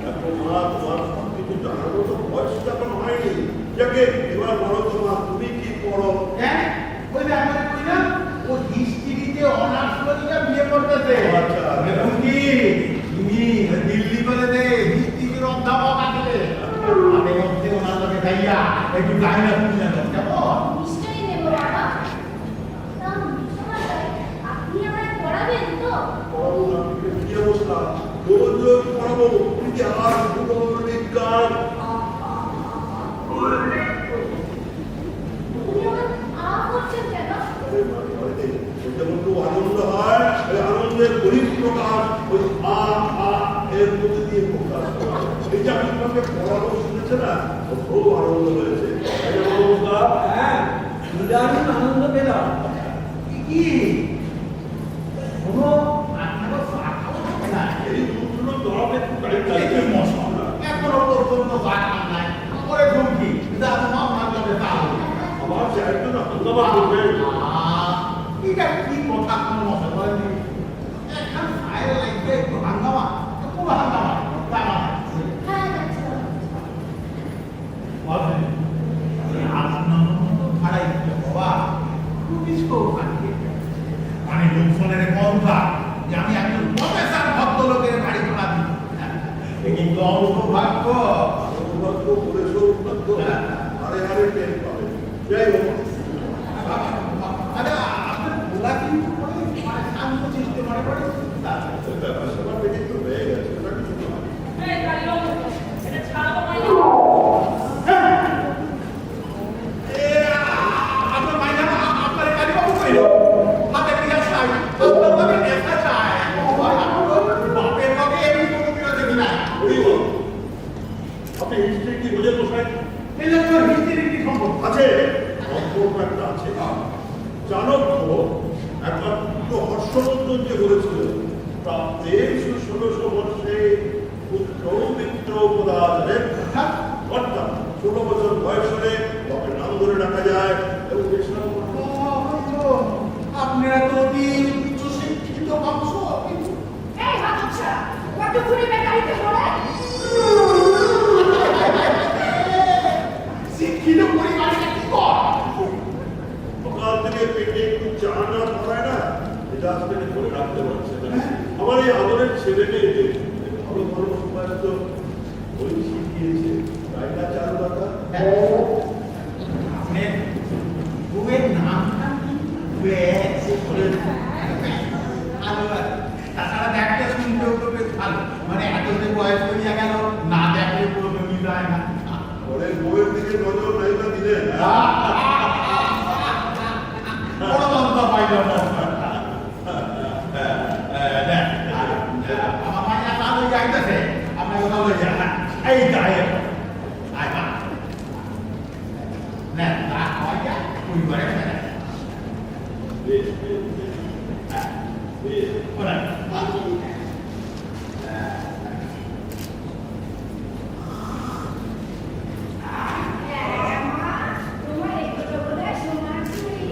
দেখো মা তোমার সব কিছু জানার মতো বয়সটা এখন হয়নি যাকে এবার বলো তোমার তুমি কি পড়ো। হ্যাঁ ওই যে আমরা কই না ও হিস্ট্রিতে অনার্স করিয়া বিয়ে করতেছে আচ্ছা। এখন কি তুমি দিল্লি কলেজে হিস্ট্রির অধ্যাপক আছে আমি মধ্যে ওনার লোকে খাইয়া একটু গাইনা শুনে নাও কেমন নিশ্চয়ই নেব বাবা তা সময় আপনি আমায় পড়াবেন তো পড়াবো না কি অবস্থা রোজ রোজ পড়াবো ইতিহাস ভূগোল বিজ্ঞান তুমি আমার করছেন কেন যেমন খুব আনন্দ হয় ওই আনন্দের বহিঃপ্রকাশ ওই এর মধ্যে দিয়ে প্রকাশ হয়। এই যে আমি তোমাকে পড়াবো শুনেছে না ও খুব আনন্দ হয়েছে হ্যাঁ, নিদারুণ আনন্দ পেলাম। কি কোনো আঠারো না এই দুটো দরব একটু টাইম এই লাগবে মশলা এখনো পর্যন্ত বাকি নাই করে ঢুকি যা তোমার মাধ্যমে তাহলে আমার চাইতো না ধন্যবাদ করবে এটা কি কথা কোনো মশলা বলেন লোক শোনে রে বন্ধুরা যে আমি একজন প্রফেসর ভদ্রলোকের বাড়ি ভাড়া দিই। এ কিন্তু অসৌভাগ্য। সৌভাগ্য করে সৌভাগ্য আরে আরে টেন পাবে। যাই হোক আরে আপনার বলা কিন্তু মানে শান্ত চিত্তে মনে পড়ে ব্যাপার স্যাপার পেটে একটু হয়ে গেছে ওটা কিছু নয়। এই কালিবাবু, এটা ছাড়াবো মাইনে। আপনার মাইনা আপনার কালীবাবু কইল হাতে দিয়া চাই আপনার লগে দেখা চাই বাপের লগে এই কোনো বিরোধী নাই। ওই বল, আপনি হিস্ট্রি কি বুঝে বসায়? এই জন্য হিস্ট্রি কি সম্ভব আছে সম্পর্ক একটা আছে। চাণক্য একবার পুরো হর্ষবর্ধন যে বলেছিল প্রাপ্তের 1600 বর্ষে পুত্র মিত্র পদাচারের অর্থাৎ 16 বছর বয়স হলে বাপের নাম ধরে ডাকা যায় এবং বেশনাম আপনারা তো অতি উচ্চ শিক্ষিত বংশ এই হাতছাড়া, কত ঘুরে বেকারিতে পড়ে? শিক্ষিত পরিবারে কি কর সকাল থেকে পেটে একটু চা না খাওয়ায় না এটা আজকে ধরে রাখতে পারছে না। আমার এই আদরের ছেলে মেয়েদের ভালো ভালো সময় তো ওই শিখিয়েছে তাই না চারু দাদা? আপনার বউয়ের নামটা বেশ বলে তাছাড়া দেখতে শুনতেও তো বেশ ভালো মানে এত যে বয়স হইয়া গেল না দেখলে প্রথমই যায় না ওদের বউয়ের দিকে নজর নাই বা দিলেন বড় মন্ত্র পাইল না আমার মাইয়া তা লই যাইতেছে আপনার কথা লই যান না এই যাই আয় মা না তা হইয়া পরিবারে ফেরা বেশ বেশ বেশ বেশ ওরা তোমার এগুলো বলে সোনার চুড়ি।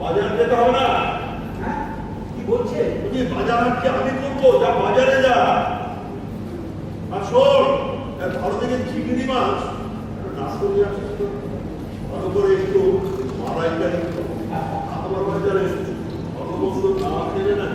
বাজার যেতে হবে না কি বলছে বাজার কি আমি করবো যা বাজারে যা আর শোন ভালো থেকে চিংড়ি মাছ না করে আসিস তো ভালো করে একটু মালাইকারি আমার বাজারে ভালো বন্ধু না খেলে না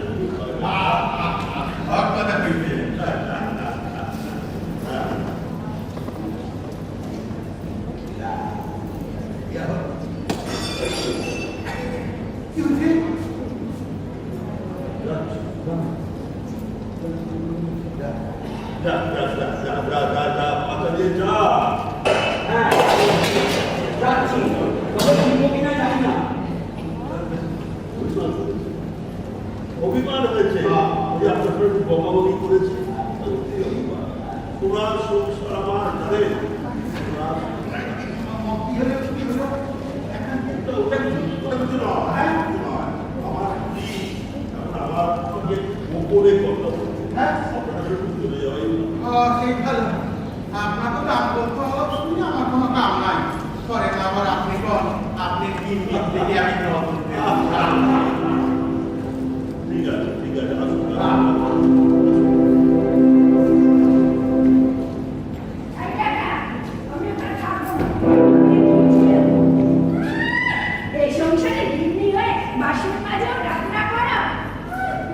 অভিমান হয়েছে আপনার বকাবকি করেছে তোমার সংসার আমার ঘরে আমার ওপরে কথা আপনারা চলে যাওয়াই সেই ভালো আপনাকে দাম করতে হবে শুনে আমার কোনো কাম নাই করেন আবার আপনি কোন আপনি তিন দিক থেকে আমি গ্রহণ করতে ঠিক আছে আসুন এই কাকা, আমি ওখানে থাকবো না। এই সংসারে গৃহিণী হয়ে বাসন মাজা রান্না করা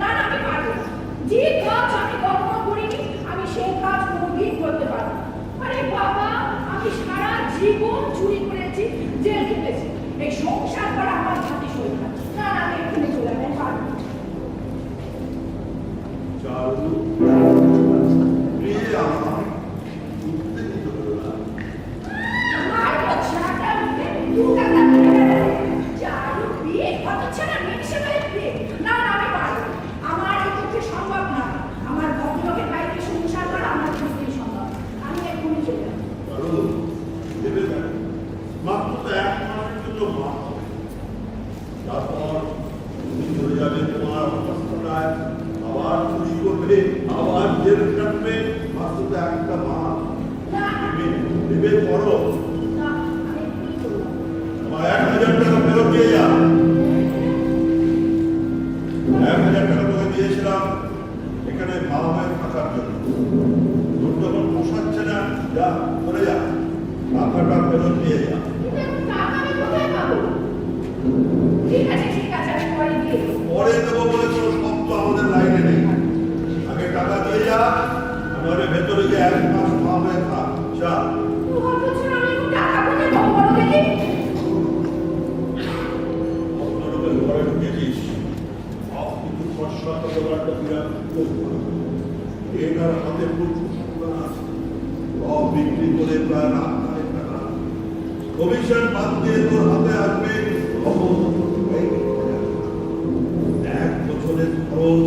না না আমি পারবো না। যে কাজ আমি কখনো করিনি আমি সেই কাজ কোনোদিন করতে পারবো না। আরে বাবা আমি সারা জীবন চুরি করেছি জেল খেটেছি এই সংসার করা আমার হাতে সই না না না আমি এখানে চলে যাই পারবো না। চারু প্লিজ আমাকে উত্তেজিত করো না। আমার বাচ্চাটা উঠে দু টাকা দিয়ে দেবে চারু বিয়ে কত ছাড়া মেয়েছে বিয়ে না না আমি পারবো না। আমার এই পক্ষে সম্ভব না আমার ভদ্রলোকের বাড়িতে সংসার করা আমার পক্ষে সম্ভব না। আমি এখনই চলে যাবো। চারু ভেবে দেখো মাত্র তো 1 মাসের জন্য মা হবে। তারপর তুমি চলে যাবে তোমার অবস্থায় আবার চুরি করবে আবার জেল কাটবে মাত্র তো একটা মা না ভেবে পড়ো না আমি এখনই চলে যাবো। আমার 1000 টাকা ফেরত দিয়ে যা 1000 টাকা তোকে দিয়েছিলাম এখানে মা হয়ে থাকার জন্য তোর যখন পোষাচ্ছে না যা চলে যা টাকাটা ফেরত দিয়ে যা কিন্তু এখন টাকা আমি কোথায় পাবো? ঠিক আছে আমি পরে দিয়ে দেবো। পরে দেবো বলে কোনো শব্দ আমাদের লাইনে নেই আগে টাকা দিয়ে যা আমাদের ভেতরে যে 1 মাস মা হয়ে থাক যা দু বছর আমি এখন টাকা কোথায় পাবো বলো দেখি? ভদ্রলোকের ঘরে ঢুকেছিস সব কিছু খরচা করে একটা বিরাট এটার হাতে প্রচুর সোনা আছে সব বিক্রি করে প্রায় লাখ টাকা কমিশন বাদ দিয়ে তোর হাতে আসবে 1 বছরের খরচ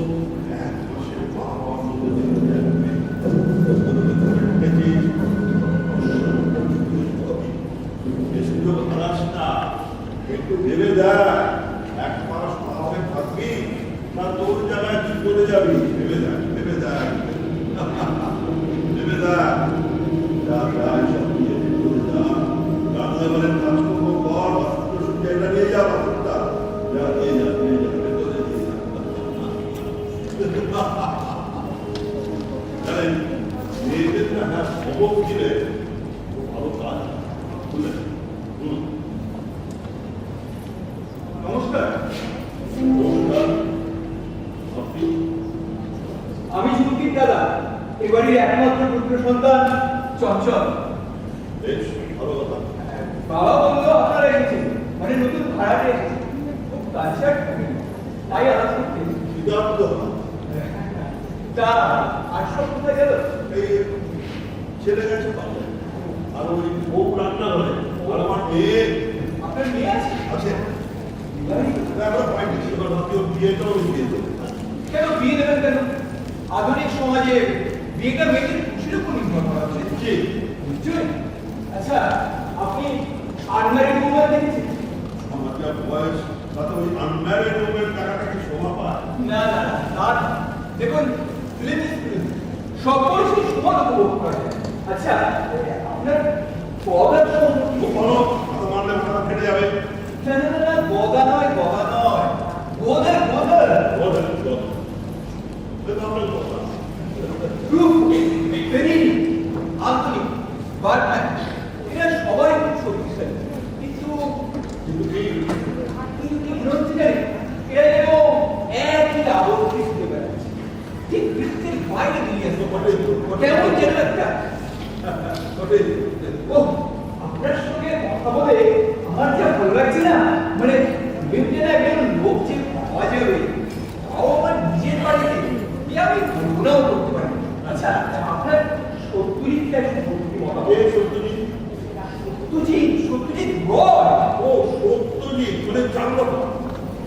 1 মাসের বাবার মধ্যে দিয়ে যাবে বেশি লোক হারাস না একটু ভেবে দেখ 1 মাস মা হয়ে থাকবি না তোর জায়গায় কি করে যাবি ভেবে দেখ ভেবে দেখ যা সব দিয়ে করে যা রান্নাঘরের কাজকর্ম কর বাসন জায়গা নিয়ে যা বাসনটা যা দিয়ে যা ভেতরে দিয়ে যা জানেন মেয়েদের না হ্যাঁ সবক দিলে ভালো কাজ বুঝলেন নমস্কার নমস্কার আপনি আমি সুদীপ দাদা এই বাড়ির একমাত্র পুত্র সন্তান চঞ্চল। বেশ ভালো কথা বাবা বললো আপনারা এসেছেন মানে নতুন ভাড়াটে এসেছেন খুব কালচার তাই আলাপ করতে সিদ্ধান্ত তা আর সব কোথায় গেল? এই ছেলে গেছে পাবে আর ওই বউ রান্না করে আর আমার মেয়ে আপনার মেয়ে আছে? আছে আমরা পাইনি এবার ভাবছি ওর বিয়েটাও দিয়ে দেবো কেন বিয়ে দেবেন কেন? আধুনিক সমাজে বিয়েটা মেয়েদের খুশির উপর নির্ভর করা উচিত। জি নিশ্চয়ই। আচ্ছা আপনি আনম্যারিড মোবাইল দেখেছেন? আমার যা বয়স তাতে ওই আনম্যারিড ওমের টাকাটা কি শোভা পায় না না না তা না। দেখুন ফিল্ম সব বয়সী সমান উপভোগ করে। আচ্ছা আপনার গদার সম্পর্কে ও বলো কত মারলে মাথা ফেটে যাবে না না না গদা নয় গোদার ওদের কথা আপনার কথা ভেরি আন্তরিক বারবার এরা সবাই খুব শক্তিশালী কিন্তু এরা যেন একই আবদ্ধ ঘুরে বেড়াচ্ছে ঠিক বৃত্তের বাইরে বেরিয়ে আসবে কেমন যেন একটা ও আপনার সঙ্গে কথা বলে আমার যা ভালো লাগছে না মানে ভেবতে একজন লোক যে পাওয়া যাবে তাও আমার নিজের বাড়িতে আমি কল্পনাও করতে পারি। আচ্ছা আপনার সত্যজিৎ সত্যি মনে এ সত্যজিৎ সত্যজিৎ রয় ও সত্যজিৎ মানে চারুলতা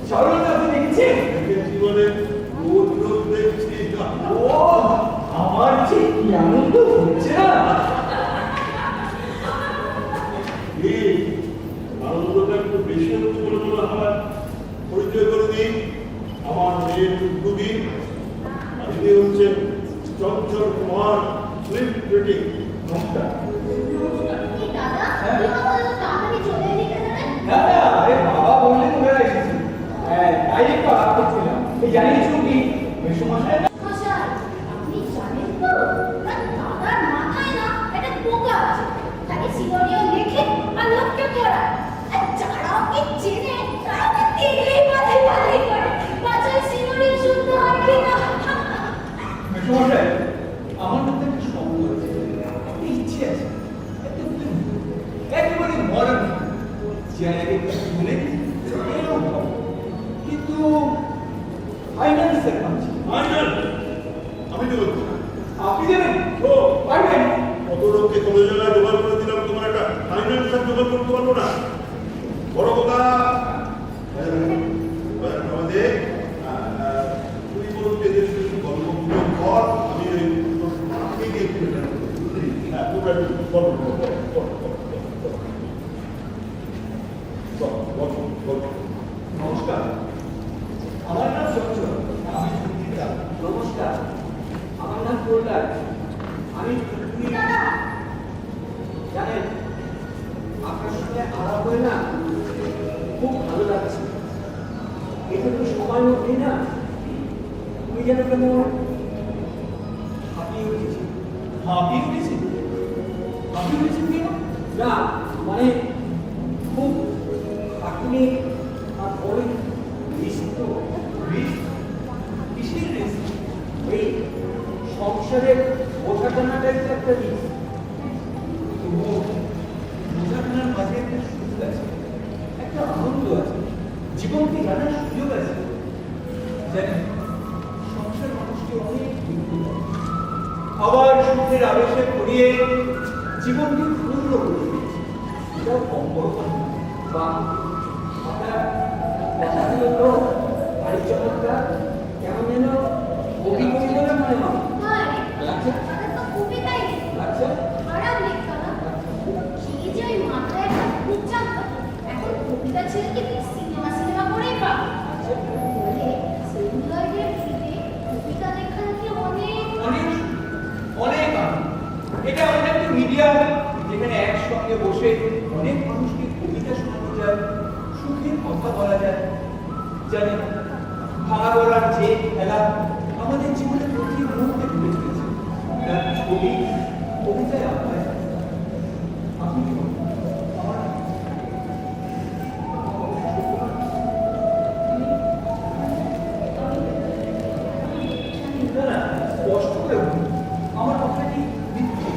চারুলতা আপনি দেখেছেন? দেখেছি মানে রোজ দেখছি ও আমার যে কি আনন্দ হচ্ছে না এই আনন্দটা একটু বেশি হচ্ছে বলে মনে হয় পরিচয় করে দিই আমার মেয়ের উদ্যোগী আর ইনি হচ্ছেন চঞ্চল কুমার স্লিপ সেক্রেটারি। নমস্কার। কি দাদা তুমি আমাদের তাড়াতাড়ি চলে এলি কেন রে? আরে বাবা বললে তোমরা এসেছি। তাই একটু আলাপ করছিলাম। এই জানিয়েছো কি মেসোমশাই মশাই, আপনি জানেন তো দাদার মাথায় না একটা পোকা আছে, তাকে সিলোরিও লেখে আর লোককে পড়ায়, আর যারা ওকে চেনে তারা ওকে দেখলেই মাথায় বালি করে বাচ্চার সিলোরিও শুনতে হয় কিনা। মেসোমশাই আমার মধ্যে একটা স্বপ্ন আছে, একটা ইচ্ছে আছে, একেবারে মরণ জায়গায় বলে এরকম হবে। কিন্তু ফাইন্যান্সের পাচ্ছি ফাইনাল আমি দেবো। আপনি দেবেন ও পারবেন? কত লোককে কোনো জায়গায় জোগাড় করে দিলাম, তোমার একটা ফাইন্যান্সার জোগাড় করতে পারবো না? বড় কথা আমাদের তুই বলুন এদের শুধু গল্প গুজব কর, আমি ওই মাকে গিয়ে একটু এটা করবো। হ্যাঁ তোমরা একটু গল্প করো, করো, করো, করো, করো। চল, গল্প, গল্প। নমস্কার, আমার নাম সঞ্চয়, আমি সুচিতা। নমস্কার, আমার নাম কল্যাণ, আমি দাদা জানেন আপনার সঙ্গে আলাপ হয়ে না খুব ভালো লাগছে। এটুকু সময় মধ্যে না তুমি যেন কেমন হাঁপিয়ে উঠেছি। হাঁপিয়ে উঠেছি? হাঁপিয়ে উঠেছি কেন? না মানে খুব খাটনি আর বড় রিস্ক তো। রিস্ক? কিসের রিস্ক? এই সংসারের বোঝা টানাটাই তো একটা রিস্ক। তবুও বোঝা টানার মাঝে একটা সুখ আছে, একটা আনন্দ আছে, জীবনকে জানার সুযোগ আছে। জানেন সংসার মানুষকে অনেক দুঃখ দেয়, আবার সুখের আবেশে পড়িয়ে জীবনকে পূর্ণ করে দিয়েছে। এটাও কম বড় কথা না। বা আপনার কথাগুলো তো বাড়ির চমৎকার, কেমন যেন কবি কবি বলে মনে হয়। আরে লাগছে? দাদা তো কবিতাই লাগছে? খারাপ লেখা না, কি যে ওই মাথায় একটা ভূত চাপলো, এখন কবিতা ছেড়ে কি সিনেমা করেই পাবো। বলে সেলুলয়েডের ফিরে কবিতা লেখা নাকি অনেক অনেক অনেক আনন্দ। এটা এমন একটা মিডিয়া যেখানে একসঙ্গে বসে অনেক মানুষকে কবিতা শোনানো যায়, সুখের কথা বলা যায়। জানেন ভাঙা গলার যে খেলা আমাদের জীবনে প্রতি মুহূর্তে ঘুরে চলেছে, তার ছবি কবিতায় আঁকায়। আপনি কি বলেন? আমার না না কষ্ট করে বলুন, আমার কথাটি মিথ্যে।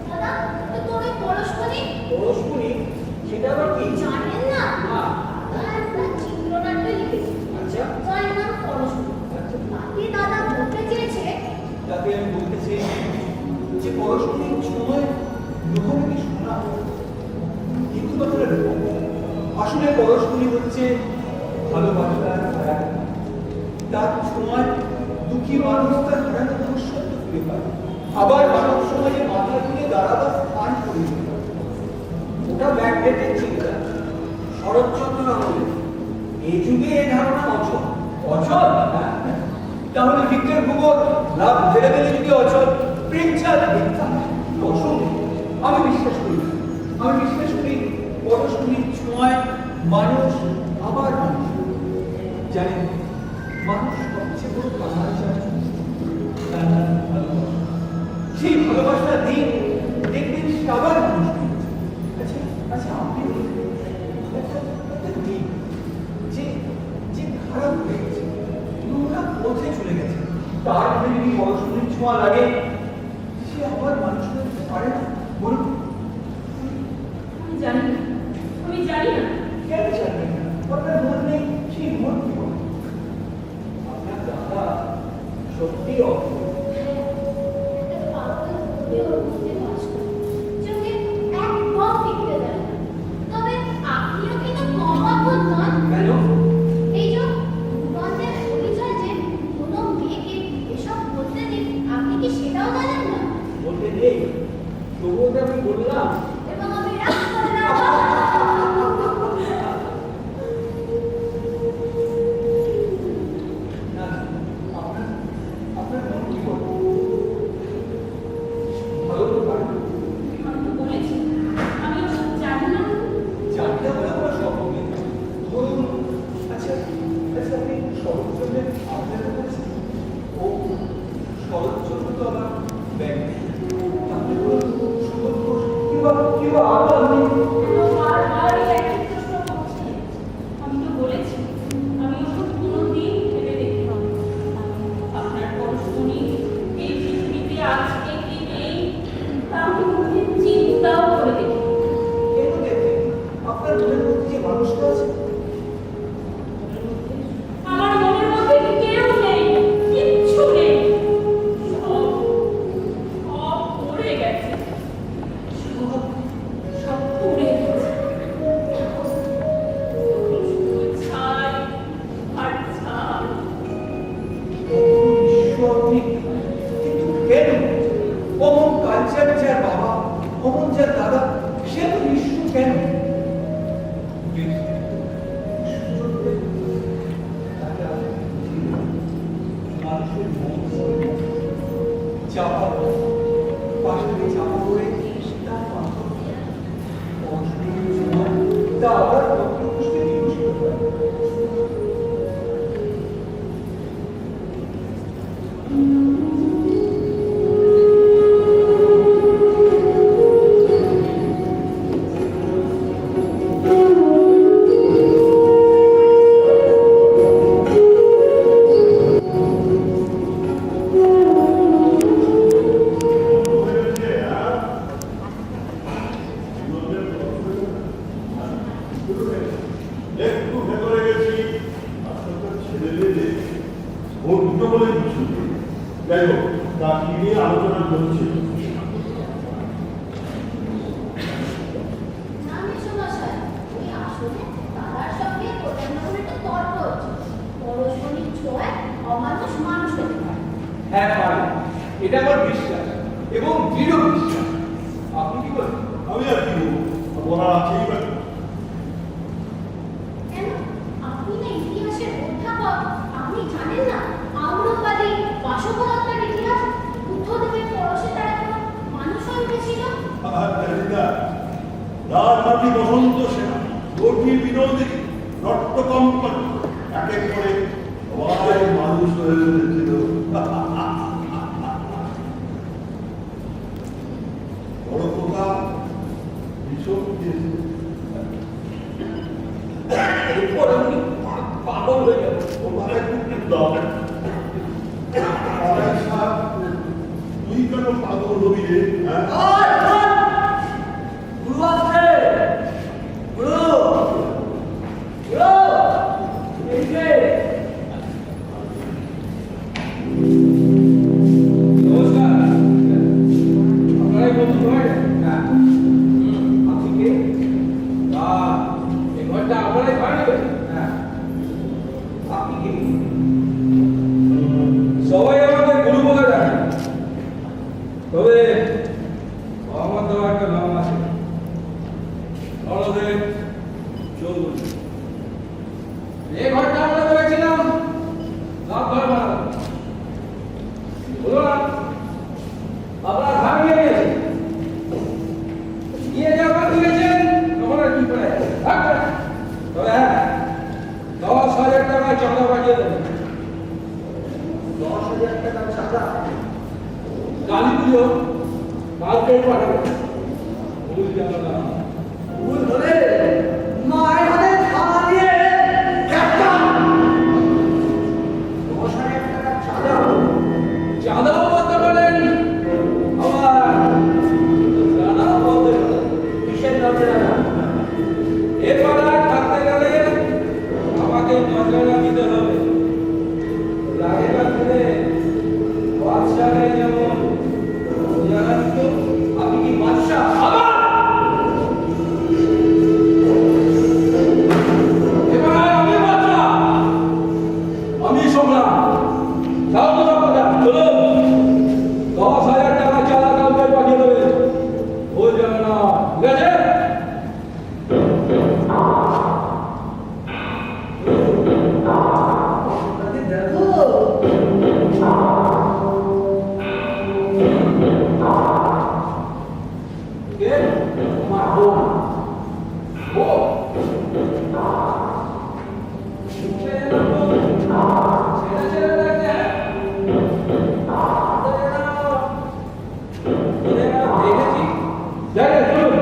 দাদা তো তোর ওই পরশমণি পরশমণি সেটা আবার কি? জানেন না? না। দাদা একটা চিত্রনাট্য লিখেছে, আচ্ছা যার নাম পরশমণি। তাকে দাদা বলতে চেয়েছে তাকে আমি বলতে চাই যে পরশমণির সময় লোককে শোনা কিন্তু কথাটা লোক আসলে পরশমণি হচ্ছে ভালোবাসার ধারা। তার সময় দুঃখী মানুষ তার হারানো মনুষ্যত্ব ফিরে পায়, আবার মানব সমাজে মাথা তুলে দাঁড়াবার স্থান করে দিতে পারে। ওটা ব্যাকডেটেড চিন্তা, শরৎচন্দ্র আমলে। এই যুগে এই ধারণা অচল। অচল? হ্যাঁ। তাহলে ভিক্টর হুগোর লাভ ধরে গেলে যদি অচল, প্রেমচাঁদ মিথ্যা, অসম্ভব। আমি বিশ্বাস করি না। আমি বিশ্বাস করি পরশমণির ছোঁয়ায় মানুষ আবার মানুষ। জানেন মানুষ সবচেয়ে বড় কাহার চায় তার নাম ভালোবাসা। সেই ভালোবাসার দিন দেখবেন সে আবার মানুষ হয়েছে। আচ্ছা আচ্ছা আপনি বলুন, একটা দিন যে যে খারাপ হয়ে গেছে, নোংরা পথে চলে গেছে, তার মধ্যে যদি পরশমণির ছোঁয়া লাগে, সে আবার মানুষ হতে পারে না? বলুন আমি জানি না, আমি জানি না। কেন জানবেন না? আপনার মন নেই, সেই মন কি বলে? আপনার দাদা সত্যি অদ্ভুত। একটা পাগল হয়ে ওর মধ্যে বাস করে, চোখে একদম টিকতে দেয় না। তবে আপনিও কিন্তু কম অদ্ভুত নন। কেন? এই যে ভূগর্ভের পরিচয় যে কোনো মেয়েকে এসব বলতে দিন, আপনি কি সেটাও জানেন না? বলতে নেই, তবুও তো আমি বললাম। এবং আমি রাগ করলাম। না, আপনার মন কি বলে? বা আদর নেই। বারবার এই একই প্রশ্ন করছে। আমি তো বলেছি আমি ওসব কোনোদিন ভেবে দেখি না। আপনার পরশুনি এই পৃথিবীতে আজকে কি নেই তা আমি কোনোদিন চিন্তাও করে দেখি না। কেন দেখবেন আপনার মনের মধ্যে যে মানুষটা আছে আমার মনের মধ্যে কেউ নেই, কিচ্ছু নেই। সব সব পড়ে গেছে, সব সব পড়ে গেছে। শুধু ছাই আর ছাই। ঈশ্বর নেই। কিন্তু কেন অমন কালচার যার বাবা অমন যার দাদা সে তো বিষ্ণু কেন সুযোগ পেলে তাকে আর মানুষের মন চাপা পাশে চাপা করে তার মাথা অষ্টমীর সময় তা আবার ভক্তপুষ্পে বিকশিত হয়। একটু ভেতরে গেছি আপনার ছেলে মেয়ে ও দুটো বলে কিছু নেই। যাই হোক তা কি নিয়ে আলোচনা করছে না মেসোমশাই, ওই আসলে তারার সঙ্গে প্রচন্ড একটা তর্ক হচ্ছে। পরশমণির ছোঁয়ায় অমানুষ মানুষ হতে পারে। হ্যাঁ পারে, এটা আমার বিশ্বাস এবং দৃঢ় বিশ্বাস। আপনি কি বলেন? আমি আর কি বলবো ওরা আছেই বা কি? কেন আপনি না ইতিহাসের অধ্যাপক, আপনি জানেন না আম্রপালি বাসবদত্তার ইতিহাস? বুদ্ধদেবের পরশে তারা কোনো মানুষ হয়ে উঠেছিল। আর জানি না রাজমাতি বসন্ত সেনা গর্ভী বিনোদিনী রক্তকম্পন এক এক করে সবাই মানুষ হয়ে উঠেছিল। বড় পোকা ভীষণ দিয়েছে। এরপর আমি পাগল হয়ে যাব। ওর মাথায় খুব দাও তুই কেন পাগল হবি রে? হ্যাঁ গুরু আসছে, গুরু গুরু এই যে নমস্কার। আপনারাই বন্ধু নয়? হ্যাঁ। আপনি কে? এই ঘরটা আপনারাই ভাড়া নেবেন? হ্যাঁ। আপনি কে? সবাই আমাদের গুরু বলে ডাকে, তবে আমার দেওয়া একটা নাম আছে, নরদেব চৌধুরী। এই ঘরটা আমরা করেছিলাম লাভ ঘর বানাবো, বলো না আপনারা ভাগ নিয়ে নিয়েছেন, নিয়ে যখন দিয়েছেন তখন আর কি করে তবে হ্যাঁ 10,000 টাকা চাঁদা পাঠিয়ে দেবেন। 10,000 টাকা চাঁদা কালী পুজো কালকে পাঠাবো। ভুল জানো না, ভুল হলে মায়ের হাতে থালা দিয়ে একটা 10,000 টাকা চাঁদা চাঁদাও বলতে পারেন, আবার রানাও বলতে পারেন। কিসের নামে রানা? এ পাড়ায় থাকতে গেলে আমাকে নজরা দিতে হবে। আগেকার দিনে বাদশাহে যেমন যারা দিত, আপনি কি বাদশাহ? আবার এবার আমি বাদশাহ, আমি সম্রাট। যাও তো কথা চলুন, 10,000 টাকা চাঁদা কাউকে পাঠিয়ে দেবে, ভুল যাবে না, ঠিক আছে? কে? তোমার বোন। বোন? ছেড়ে ছেড়ে দেখছে। দেখেছি। দেখে চলুন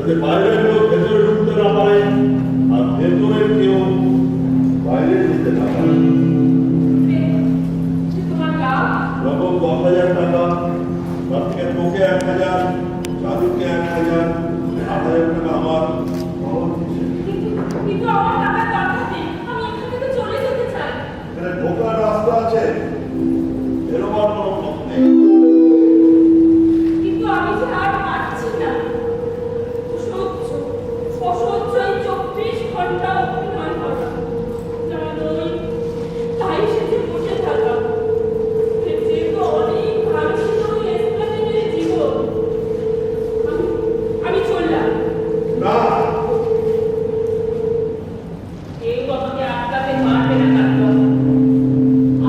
যাতে বাইরের লোক ভেতরে ঢুকতে না পারে আর ভেতরের কেউ বাইরে ঢুকতে না পারে। তোমার লাভ রকম 10,000 টাকা, তার থেকে তোকে 1,000, চালুকে 1,000, 8,000 টাকা আমার খরচ হিসেবে। কিন্তু আমার টাকার দরকার নেই, আমি এখান থেকে চলে যেতে চাই। এখানে ঢোকার রাস্তা আছে, এরকম আর কোনো পথ নেই। কিন্তু আমি যে আর পারছি না, অসহ্য এই 24 ঘন্টা অভিমান করা, জানোই তাই সেজে বসে থাকা, যে তো অনেক ভালো ছিল ওই এসপ্ল্যানেডের জীবন। আমি চললাম। না, কেউ আমাকে আটকাতে পারবে না কাকু,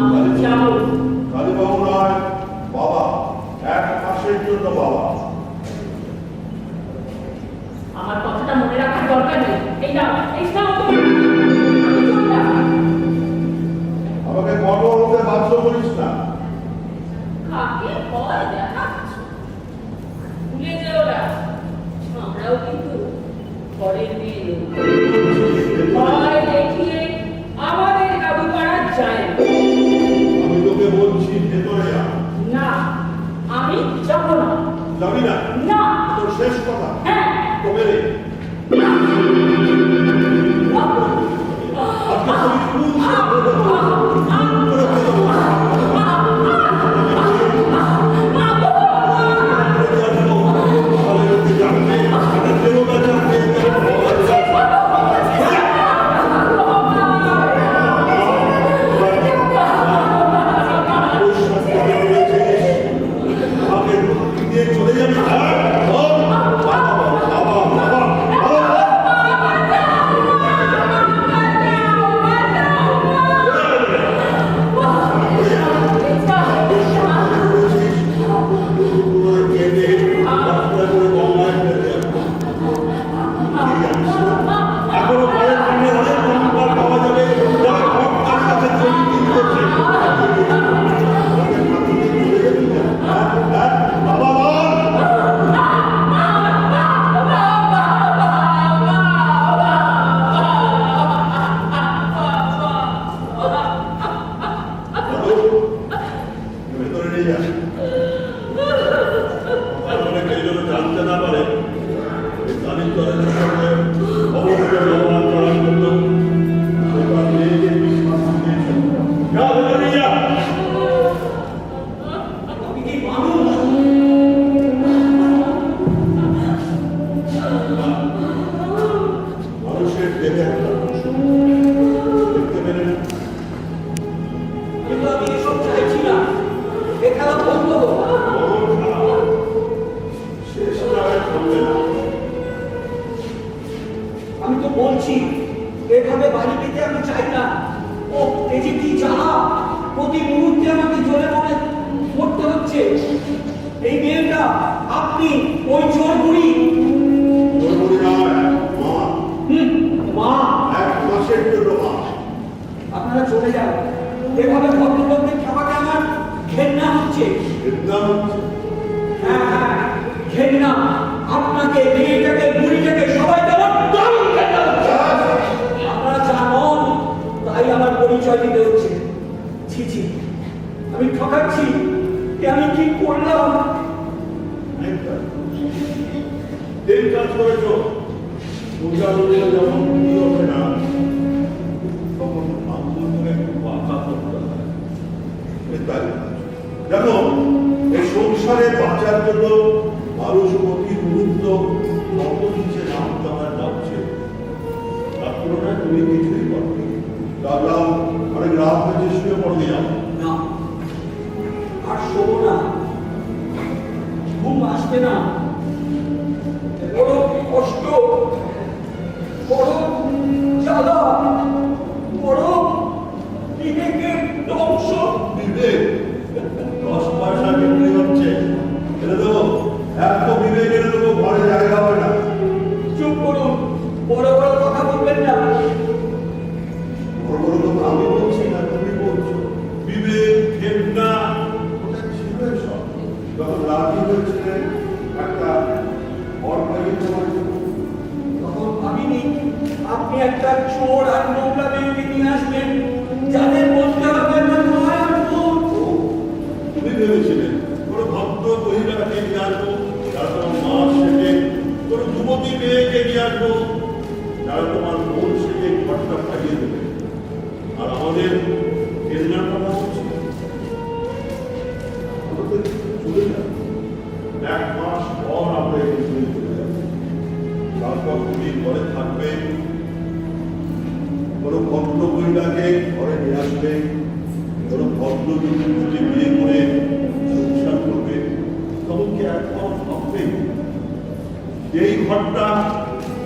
আমি যাবো। কালীবাবু নয়, বাবা, 1 মাসের জন্য বাবা। আমার কথাটা মনে রাখার দরকার নেই। এই নাও তোমার। আমি চললাম। আমাকে কঠোর হতে বাধ্য করিস না। কাকে ভয় দেখাচ্ছ? ভুলে যেও না, আমরাও কিন্তু ঘরের মেয়ে নই। ভয় দেখিয়ে আমাদের কাবু করা যায় না। আমি তোকে বলছি ভেতরে যা। না, আমি যাব না। যাবি না? না। তোর শেষ কথা। হ্যাঁ। তো মেরে চলে যাবি। ভেতরে নিয়ে যা। তারপরে কেউ যেন জানতে না পারে কালীর দলের সঙ্গে অবশ্যই ব্যবহার করার জন্য এবার মেয়েকে বিশ্বাস দিয়েছে। যা, ভেতরে নিয়ে যা। আমি কি মানুষ? মানুষের দেখে একটা দেখতে পেলে না। কিন্তু আমি এসব চাইছি না। এ খেলা বন্ধ হোক। বড় খারাপ। শেষ জায়গায় থামবে না। আমি তো বলছি এভাবে বাড়ি পেতে আমি চাই না। ও এই যে কি জ্বালা, প্রতি মুহূর্তে আমাকে জ্বলে মনে মরতে হচ্ছে। এই মেয়েটা আপনি, ওই চোর বুড়ি। তোর মনে নয়, মা। মা, 1 মাসের জন্য মা। আপনারা চলে যান। এভাবে ভদ্রলোকদের খাওয়াতে আমার ঘেন্না হচ্ছে। ঘৃণা হচ্ছে। হ্যাঁ, ঘেন্না। আপনাকে, মেয়েটাকে, বুড়িটাকে সবাই তেমন দারুণ ঘেন্না হচ্ছে। আপনারা যা নন তাই আমার পরিচয় দিতে হচ্ছে। ছি ছি, আমি ঠকাচ্ছি। আমি কি করলাম? এই কাজ করেছ, পূজা দিলে যখন পুজো ওঠে না তখন আন্দোলনে বাধা করতে হয়। তাই দেখো, এই সংসারে বাঁচার জন্য মানুষ প্রতি মুহূর্ত কত নিচে নামতে হয় নামছে। তার তুলনায় তুমি কিছুই করবে। ভাবলাম অনেক রাত হয়েছে, শুয়ে পড়ে যাও। না, আর শোবো না। ঘুম আসবে না। বড় কষ্ট, বড় জ্বালা, বড় বিবেকের ধ্বংস। বিবেক 10 পয়সা বিক্রি হচ্ছে, এনে দেবো। এত বিবেক এনে দেবো, ঘরে জায়গা হবে না। চুপ করুন, বড় বড় কথা বলবেন না। বড় বড় কথা আমি বলছি না, তুমি বলছো। বিবেক, ঘেন্না, ওটা ছিল এসব। যখন রাজি হয়েছিলেন একটা অর্গানিক তোমার আপনি একটা চোর আর নোংরা মেয়েকে নিয়ে আসবেন যাদের বলতে হবে না নয় আর ভুল। তুমি ভেবেছিলেন কোনো ভদ্র মহিলাকে নিয়ে আসবো যারা তোমার মা সেজে, কোনো যুবতী মেয়েকে নিয়ে আসবো যারা তোমার বোন সেজে ঘরটা খাইয়ে দেবে, আর আমাদের কেন্দ্রার কথা হচ্ছে আমাদের চলে যাবে। 1 মাস পর আমরা এই চলে যাবো। তারপর তুমি ঘরে থাকবে, কোনো ভদ্র মহিলাকে ঘরে নিয়ে আসবে, কোনো ভদ্র যুবতী বিয়ে করে সংসার করবে, তবুকে একবার ভাববে এই ঘরটা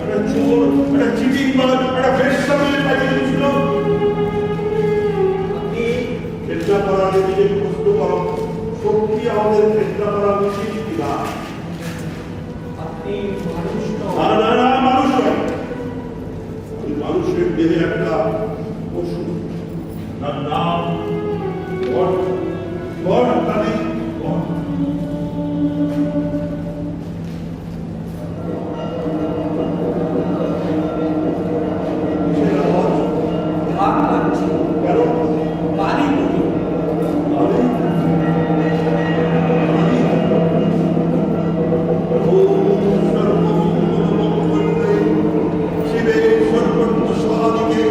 একটা চোর, একটা চিটিংবাজ, একটা বেশ্যা মিলে পাঠিয়ে দিয়েছিল। আপনি চেষ্টা করা নিজেকে প্রশ্ন করো, সত্যি আমাদের চেষ্টা করা উচিত কিনা? আপনি মানুষ না না না, মানুষ নয়। আমি মানুষের দেহে একটা পশু, তার নাম গড, গড মানে গড। কিসের আওয়াজ? রাগ লাগছে, কেন? গালি করি। আমি শিবে সর্বত্র সহাদিকে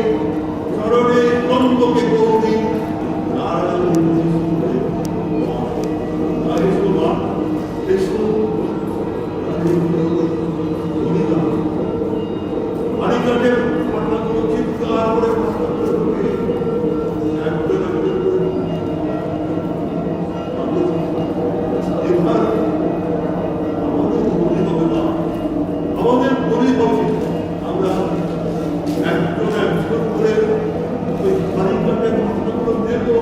চরণে কম্পকে গৌরী নারায়ণ মানিকাটের ঘটনাগুলো চিৎকার করে এবার আমাদের মনে হবে না, আমাদের মনে হবে আমরা একজন একজন করে ওই মানিকাটের ঘটনাগুলো দেখবো।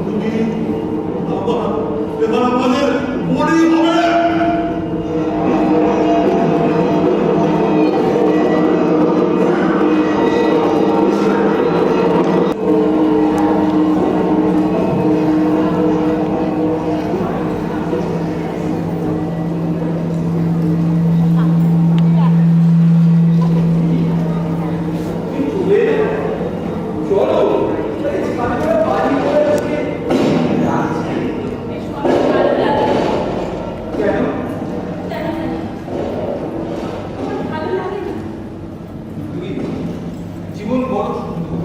তুমি আবার এবার আমাদের মনে হবে। চলো বাড়ি করে আজকে রাখছি। কেন? তুমি জীবন বড় সুন্দর,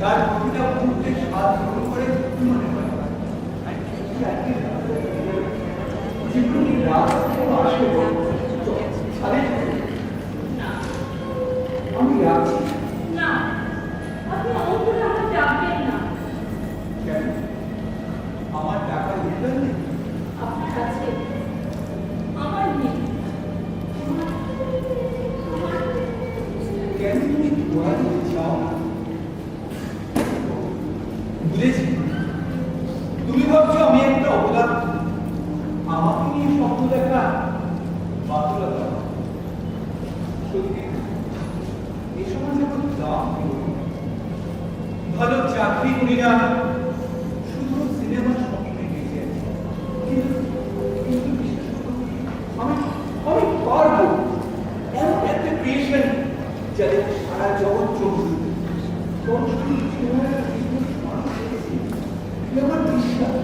তার প্রতিটা মুহূর্তে স্বাদ গ্রহণ করে মনে হয় জীবনে রাত আসে আমি রাখছি। না, আপনি অমন আমাকে ডাকবেন না। কেন? আমার টাকা উঠবে না? আপনার কাছে আমার নেই। কেন তুমি দোয়া দিতে চাও না? বুঝেছি, তুমি ভাবছো আমি একটা অপরাধ, আমাকে নিয়ে স্বপ্ন দেখা বাতুলতা। সত্যি এই সমাজে আমার দাম নেই। ভালো চাকরি করি না, শুধু সিনেমার স্বপ্নে গেছে। কিন্তু বিশ্বাস করো, আমি পারবো এমন একটা ক্রিয়েশন যাদের সারা জগৎ চলবে। আমার বিশ্বাস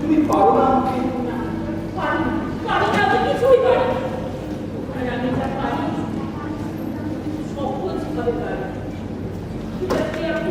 তুমি পারো না আমাকে। পারি না, আমি কিছুই পারি না। আর আমি যা পারি সহজভাবে পারি। ঠিক আছে, আপনি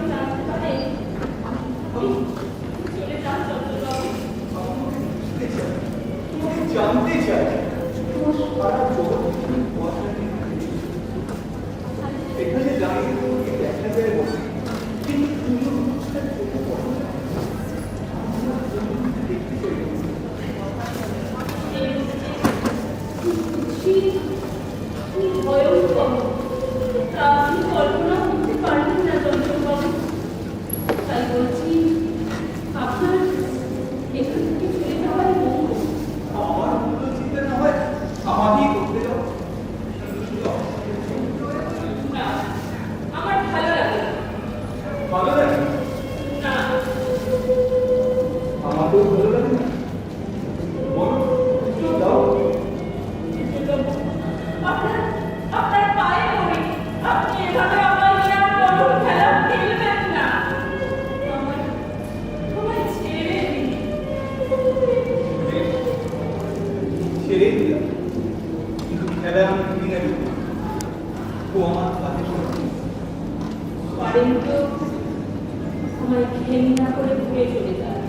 আমায় ঘেন্না করে ঘুরে চলে যায়।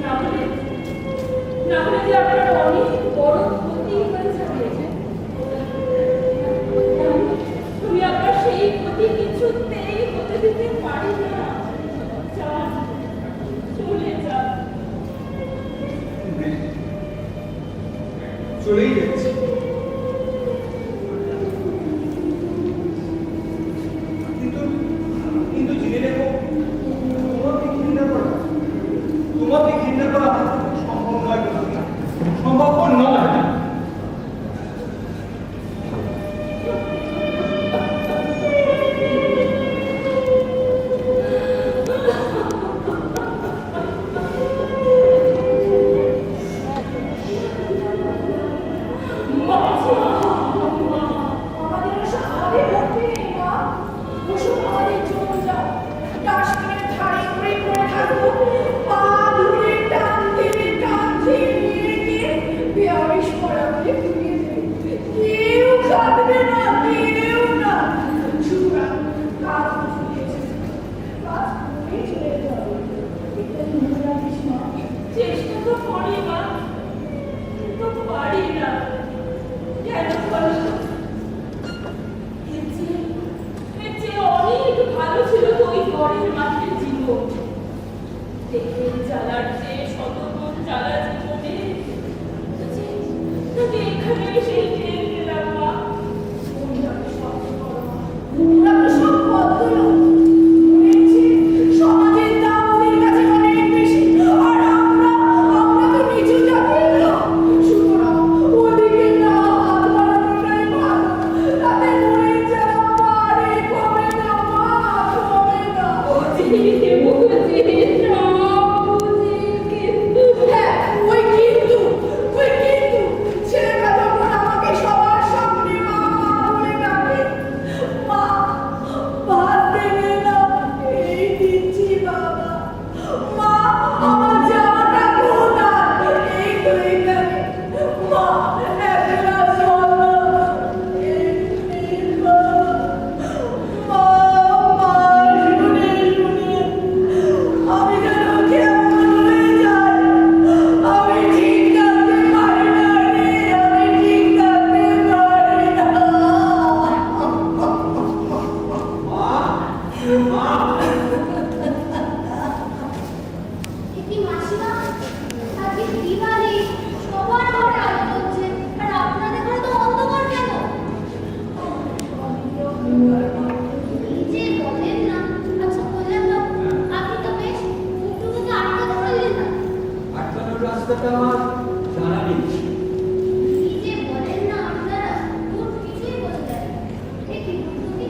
না হলে যে আপনার অনেক বড় ক্ষতি হয়ে যাবে। তুমি আপনার সেই ক্ষতি কিছুতেই হতে দিতে পারি না। যান, চলে যান। চলেই যাচ্ছে। কিন্তু জেনে রেখো, তোমাকে ঘৃণা করা সম্ভব নয়, সম্ভব নয়। চেষ্টা তো করি মা, কিন্তু পারি না। কেন বলো? এর চেয়ে অনেক ভালো ছিল তো ওই ঘরের মাঠের জীবন। দেখবেন জ্বালার চেয়ে শতগুণ জ্বালা জীবনে তোকে এখানে এসে টের পেলাম মা। সব বদল সমাজের দাম ওদের কাছে অনেক বেশি, আর আমরা তো নিচু জাতির লোক। সুতরাং ওদিকে না হাত বাড়ানোটাই ভালো। তাতে মরে যাওয়া পারে, কমে না মা, কমে না। হ্যাঁ, ওই কিন্তু ছেলেটা যখন আমাকে সবার সামনে মা বলে ডাকে, মা ভাত দেবে না, এই দিচ্ছি বাবা। মা আমার জামাটা কোথায়? এই তো এখানে। মা এক গ্লাস জল দাও, এই বাবা। মা শুনে আমি যেন কেমন হয়ে যাই। আমি ঠিক থাকতে পারি না রে, আমি ঠিক থাকতে পারি না। কি মাসিমা, আজকে দিওয়ালি, সবার ঘরে আলো জ্বলছে, আর আপনাদের ঘরে তো অন্ধকার কেন? এই যে বলেন না। আচ্ছা বললেন তো, আপনি তো বেশ টুকটুকিকে আটকাতে পারলেন না। আটকানোর রাস্তাটা আমার জানা নেই। এই যে বলেন না আপনারা, মোট কিছুই বোঝা যায় না। দেখি টুকটুকি,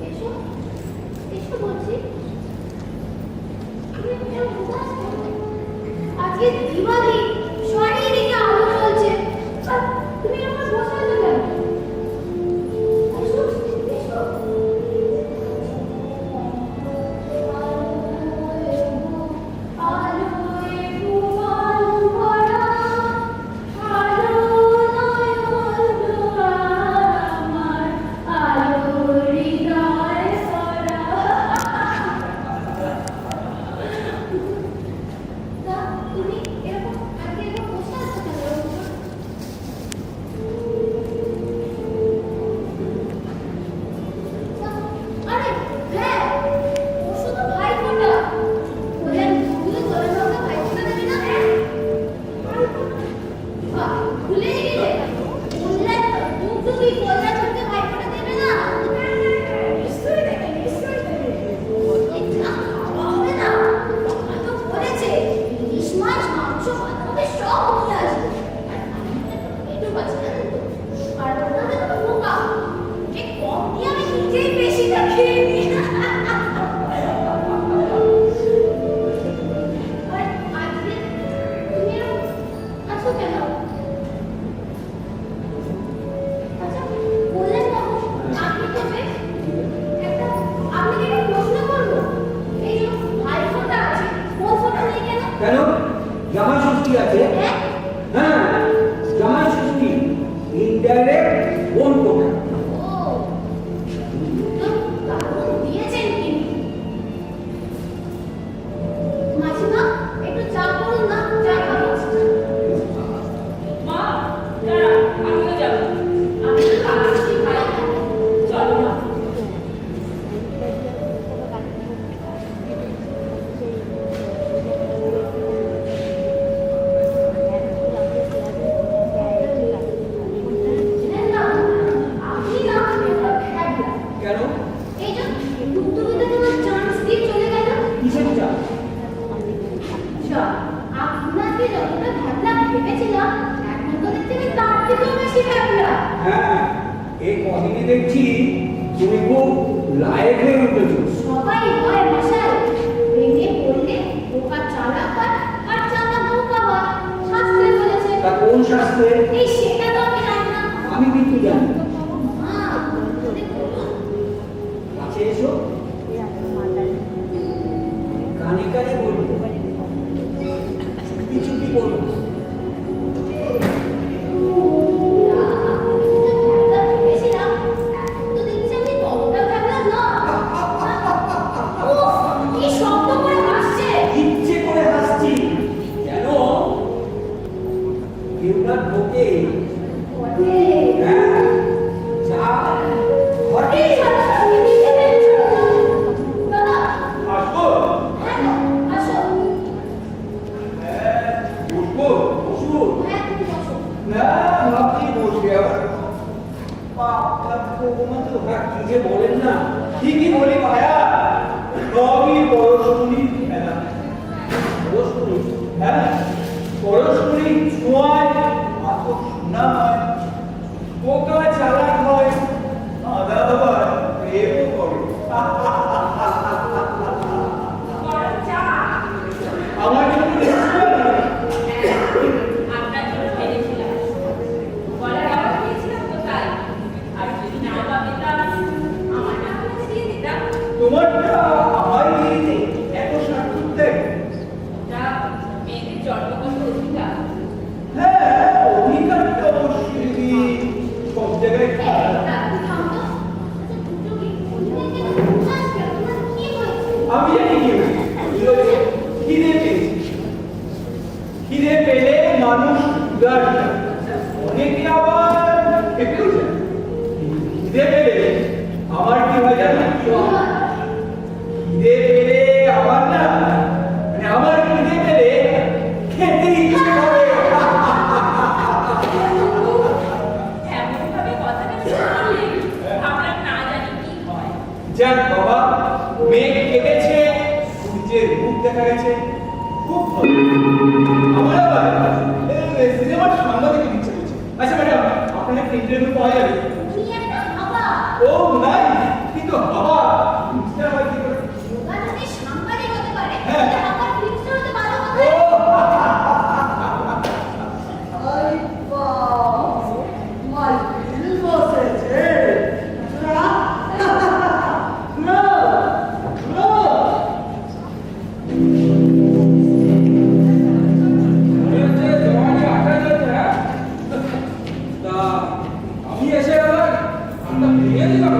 এসো এসো বলছি। আজকে দিওয়ালি, চারিদিকে আলো জ্বলছে, আর তুমি আমার বসালে কেন? এসো এসো। দেখছি তুমি খুব লায়ক হয়ে উঠেছো। সবাই হয় মশাই, ভেঙে পড়লে বোকা চালাক হয় আর চালাক বোকা হয়, শাস্ত্রে বলেছে। তা কোন শাস্ত্রে? এই সেটা তো আমি জানি না। আমি কিন্তু জানি। মা, যদি বলুন। কাছে এসো, কানে কানে বলবো, চুপি চুপি বলবো। ইচ্ছে করে হাসছি কেন? কেউ না ঢোকে। হ্যাঁ, যা ঘটে। আসবো? হ্যাঁ, বসবো, বসবো। না, ভাবছি বসবে আবার। বাবা, কি যে বলেন না। ঠিকই বলি ভাইয়া, সবই পরশুনি খেলা। পরশুনি, হ্যাঁ, পরশুনি ছোঁয়ায় আতো শোনা হয়, পোকা চালাক হয়, আদা আবার প্রেমও করে। আমার কিন্তু আপনার জন্য ভেবেছিলাম বলার আওয়াজ পেয়েছিলাম তো তাই, আর যদি না বা পেতাম আমার নাম দিয়ে দিতাম। তোমারটা আমার দিদি এত সার্থকতে। ওটা মেয়েদের জন্মগত অধিকার। হ্যাঁ, অধিকারটা অবশ্যই সব জায়গায় খারাপ। আমি জানি কি হয়েছে। খিদে পেয়েছি, খিদে পেলে মানুষ উদার হয়। অনেকে আবার একটু যায়। খিদে পেলে আমার কি হয় জানো? খিদে পেলে আমার না, মানে আমার খিদে পেলে খেতে ইচ্ছে করে। এমনভাবে কথাটা শুনলেন আমরা না জানি কি হয়। যাক বাবা, মেঘ কেটেছে, সূর্যের মুখ দেখা গেছে, খুব ভালো। আমার আবার সিনেমার সাংবাদিকের ইচ্ছে করছে। আচ্ছা ম্যাডাম, আপনার একটা ইন্টারভিউ পাওয়া যাবে? ও নাই, কিন্তু বাবা বুঝতে হয় কি করে? আরে বাস, মাই বিলবস আছে। না, না, না। আমি এসে আবার আমরা ভেঙে দিলাম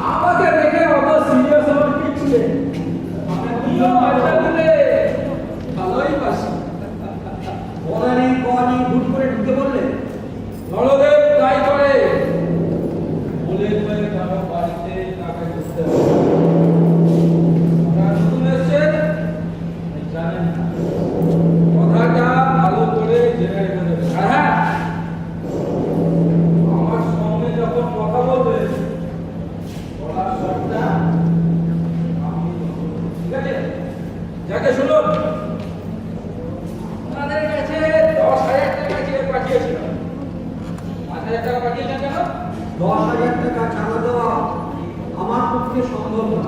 আমাকে দেখে অত সিরিয়াস হওয়ার কিছু নেই। ভালোই পাচ্ছি। বলানি কওয়ানি ভুল করে ঢুকে বললে নরদেব তাই করে বলে কয়ে কারো বাড়িতে টাকা ঢুকতে হবে। আপনারা নতুন এসছেন, জানেন না, কথাটা ভালো করে জেনে রেখে দেবেন। আর হ্যাঁ, আমার সঙ্গে যখন কথা বলবেন বলার শর্তটা আমি বলবো। ঠিক আছে? যাকে শুনুন, আপনাদের কাছে 10,000 টাকা চেয়ে পাঠিয়েছিলাম। 5,000 টাকা পাঠিয়েছেন কেন? 10,000 টাকা ছাড়া দেওয়া আমার পক্ষে সম্ভব না।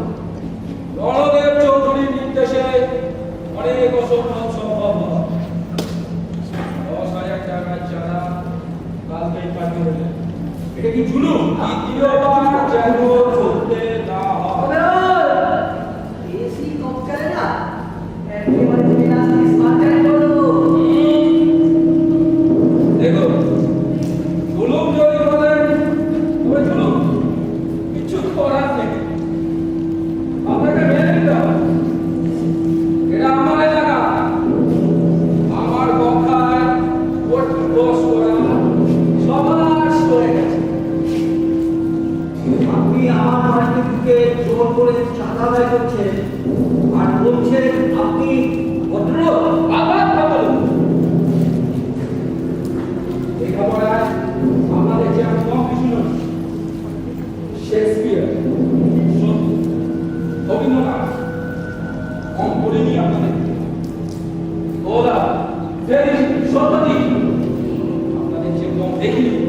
রণদেব চৌধুরীর নির্দেশে অনেক অসম্ভব সম্ভব হয়। 10,000 টাকা ছাড়া কালকেই পাঠিয়ে দেবেন। এটা কি জুলুম? দ্বিতীয়বার যেন চলতে না হয়। এসি কম চলে না, একেবারে তুমি না স্মার্টার করো। দেখো, জুলুম যদি বলেন তবে জুলুম, কিছু করার নেই। আপনাকে মেনে নিতে হবে। এটা আমার এলাকা, আমার কথায় ভোট দোষ করা সবার করে গেছে। আপনি আমার বাড়িতে ঢুকে জোর করে চাঁদা আদায় করছেন আর বলছেন আপনি ভদ্রলোক। আবার বলুন, এই খবর আজ আমাদের যে কম কিছু নয়। শেক্সপিয়ার, রবীন্দ্রনাথ কম পড়িনি আপনাদের। ওরা সত্যি আপনাদের যে কম দেখিনি।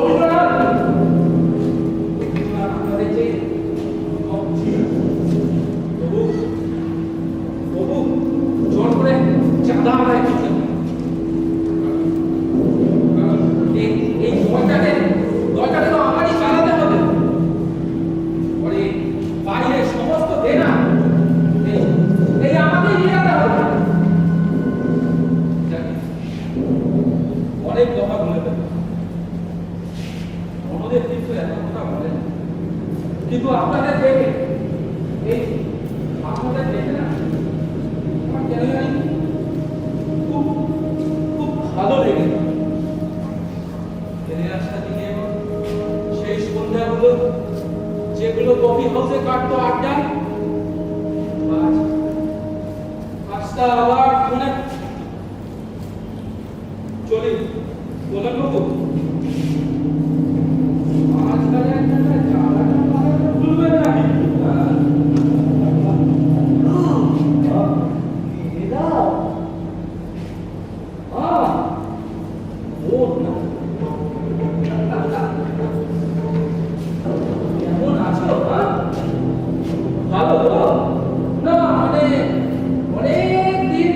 রবীন্দ্রনাথ আপনাদের যে তবু তবু জোর করে চাঁদা আদায় করতে হবে। এই দলটাকে তো আমারই চালাতে হবে। পরে বাইরের সমস্ত দেনা এই আমাকেই মেটাতে হবে। অনেক দফা বলে দেবে, অন্যদের কিন্তু এত কথা বলেন, কিন্তু আপনাদের দেখে এই আপনাদের দেখে না আমার কেন জানি খুব খুব ভালো লেগে ট্রেনে আসা দিনে সেই সন্ধ্যাগুলো যেগুলো কফি হাউসে কাটতো আড্ডায়, আজটা আবার মনে চলি বলেন বাবু আজকাল একটা জ্বালাটা ভুলবে না। কেমন আছো? ভালো তো? না মানে অনেক দিন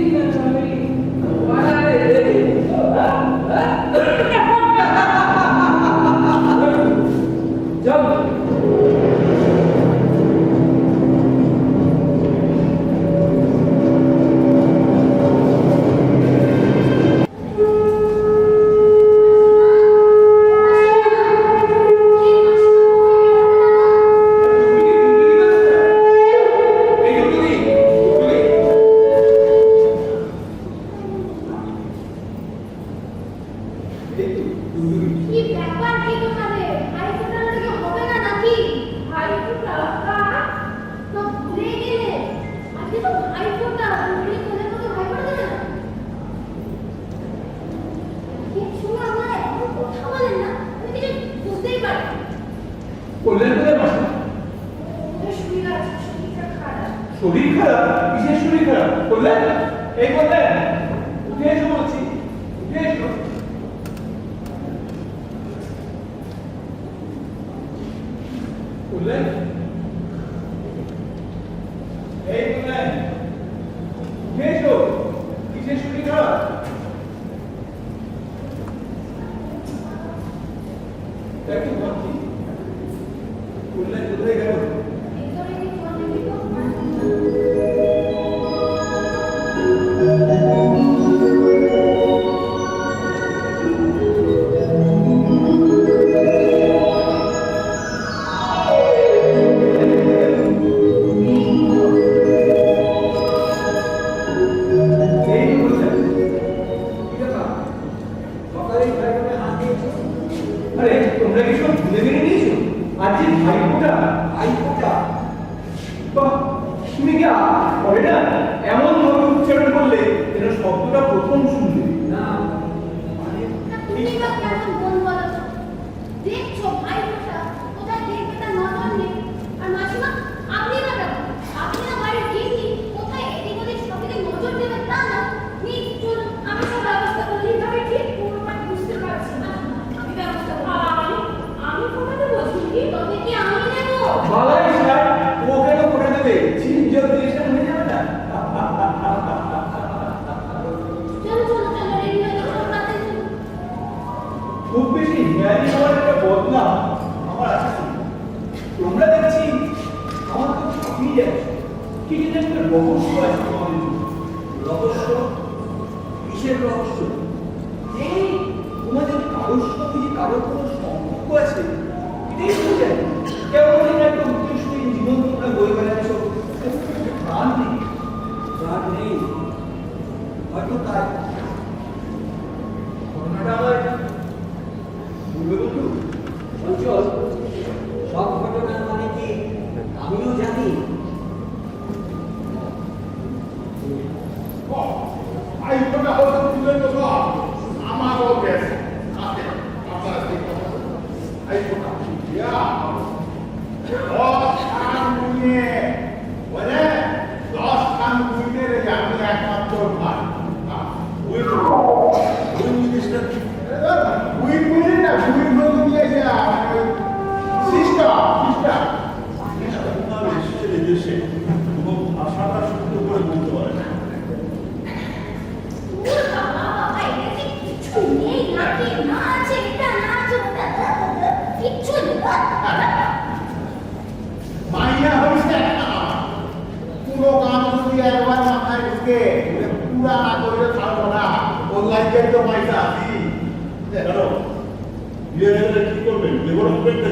যাও কি ব্যাপার কি তোমাদের আইফোনটা লাগে হবে না নাকি আইফোনটা তো ভুলে গেলে আজকে তো আইফোনটা ভুলে কোনে কোনে ভাই পড়ে যাবে না কি শুনো আমরা এখন কথা বলেন না আমি কিছু বুঝতেই পারি বললেন তো মাস্টার ওদের শরীর আছে শরীরটা খারাপ শরীর খারাপ, বিশেষ শরীর খারাপ বললেন, এই বললেন উঠে এসো বলছি, উঠে এসো। বললেন এই বললেন উঠে এসো, বিশেষ শরীর খারাপ। দেখো ভাবছি বললেন কোথায় গেল? এই ধরে কি ফোন দিবি আরে তোমরা কি সব ভুলে গেলে নিয়েছো? আজ যে ভাইফোঁটা, ভাইফোঁটা বাহ, তুমি কি পরে না এমন ভাবে উচ্চারণ করলে যেন শব্দটা প্রথম শুনলে না। তুমি বা কেমন বল বলো তো? দেখছো ভাই ফোটা কোথায় দেখবে তার নজর নেই আর মাসিমা আপনি না কেন আপনি না বাড়ির গিন্নি কোথায় এদিক ওদিক সবদিকে নজর দেবেন তা না নিজ চলুন আমি সব ব্যবস্থা করি তবে ঠিক পুরোটা বুঝতে পারছি না আমি ব্যবস্থা করি আমি ফোটাতে বলছি কি তবে কি আমি নেবো বালাই স্যার ওকে তো করে দেবে, চিনজল দিয়েছেন হয়ে যাবে না। চলো চলো চলো রেডি হয়ে যাও রাতে চলো খুব বেশি জ্ঞানী হওয়ার একটা বদনাম আমার আছে। তোমরা দেখছি আমার তো ছাপিয়ে যাচ্ছে, কি যেন একটা রহস্য আছে তোমাদের মধ্যে। রহস্য? কিসের রহস্য? এই তোমাদের কারোর সঙ্গে যে কারোর কোনো সম্পর্ক আছে এটাই শুনে যায়। কেমন যেন একটা উত্তরসূরি জীবন তোমরা বই বেড়াচ্ছ, প্রাণ নেই, প্রাণ নেই হয়তো তাই ঘটনাটা আমার বলবে বন্ধু। অঞ্চল সব ঘটনার মানে কি আমিও জানি। আইফোনটা হয়তো তুলে তো সব আমারও বেশ আছে আপনারা ঠিক কথা আইফোনটা ইয়া বলে 10 খান বুঝতে রে আমি একমাত্র ভাই উই জিনিসটা কি উই বুঝি না উই বলে দিয়ে কিচ্ছু নেই মাইয়া হয়েছে একটা পুরো গান যদি একবার মাথায় ঢুকে পুরা না করে ছাড়বো না অনলাইনের তো পয়সা আছি কেন বিয়ে হলে কি করবেন ডেভেলপমেন্ট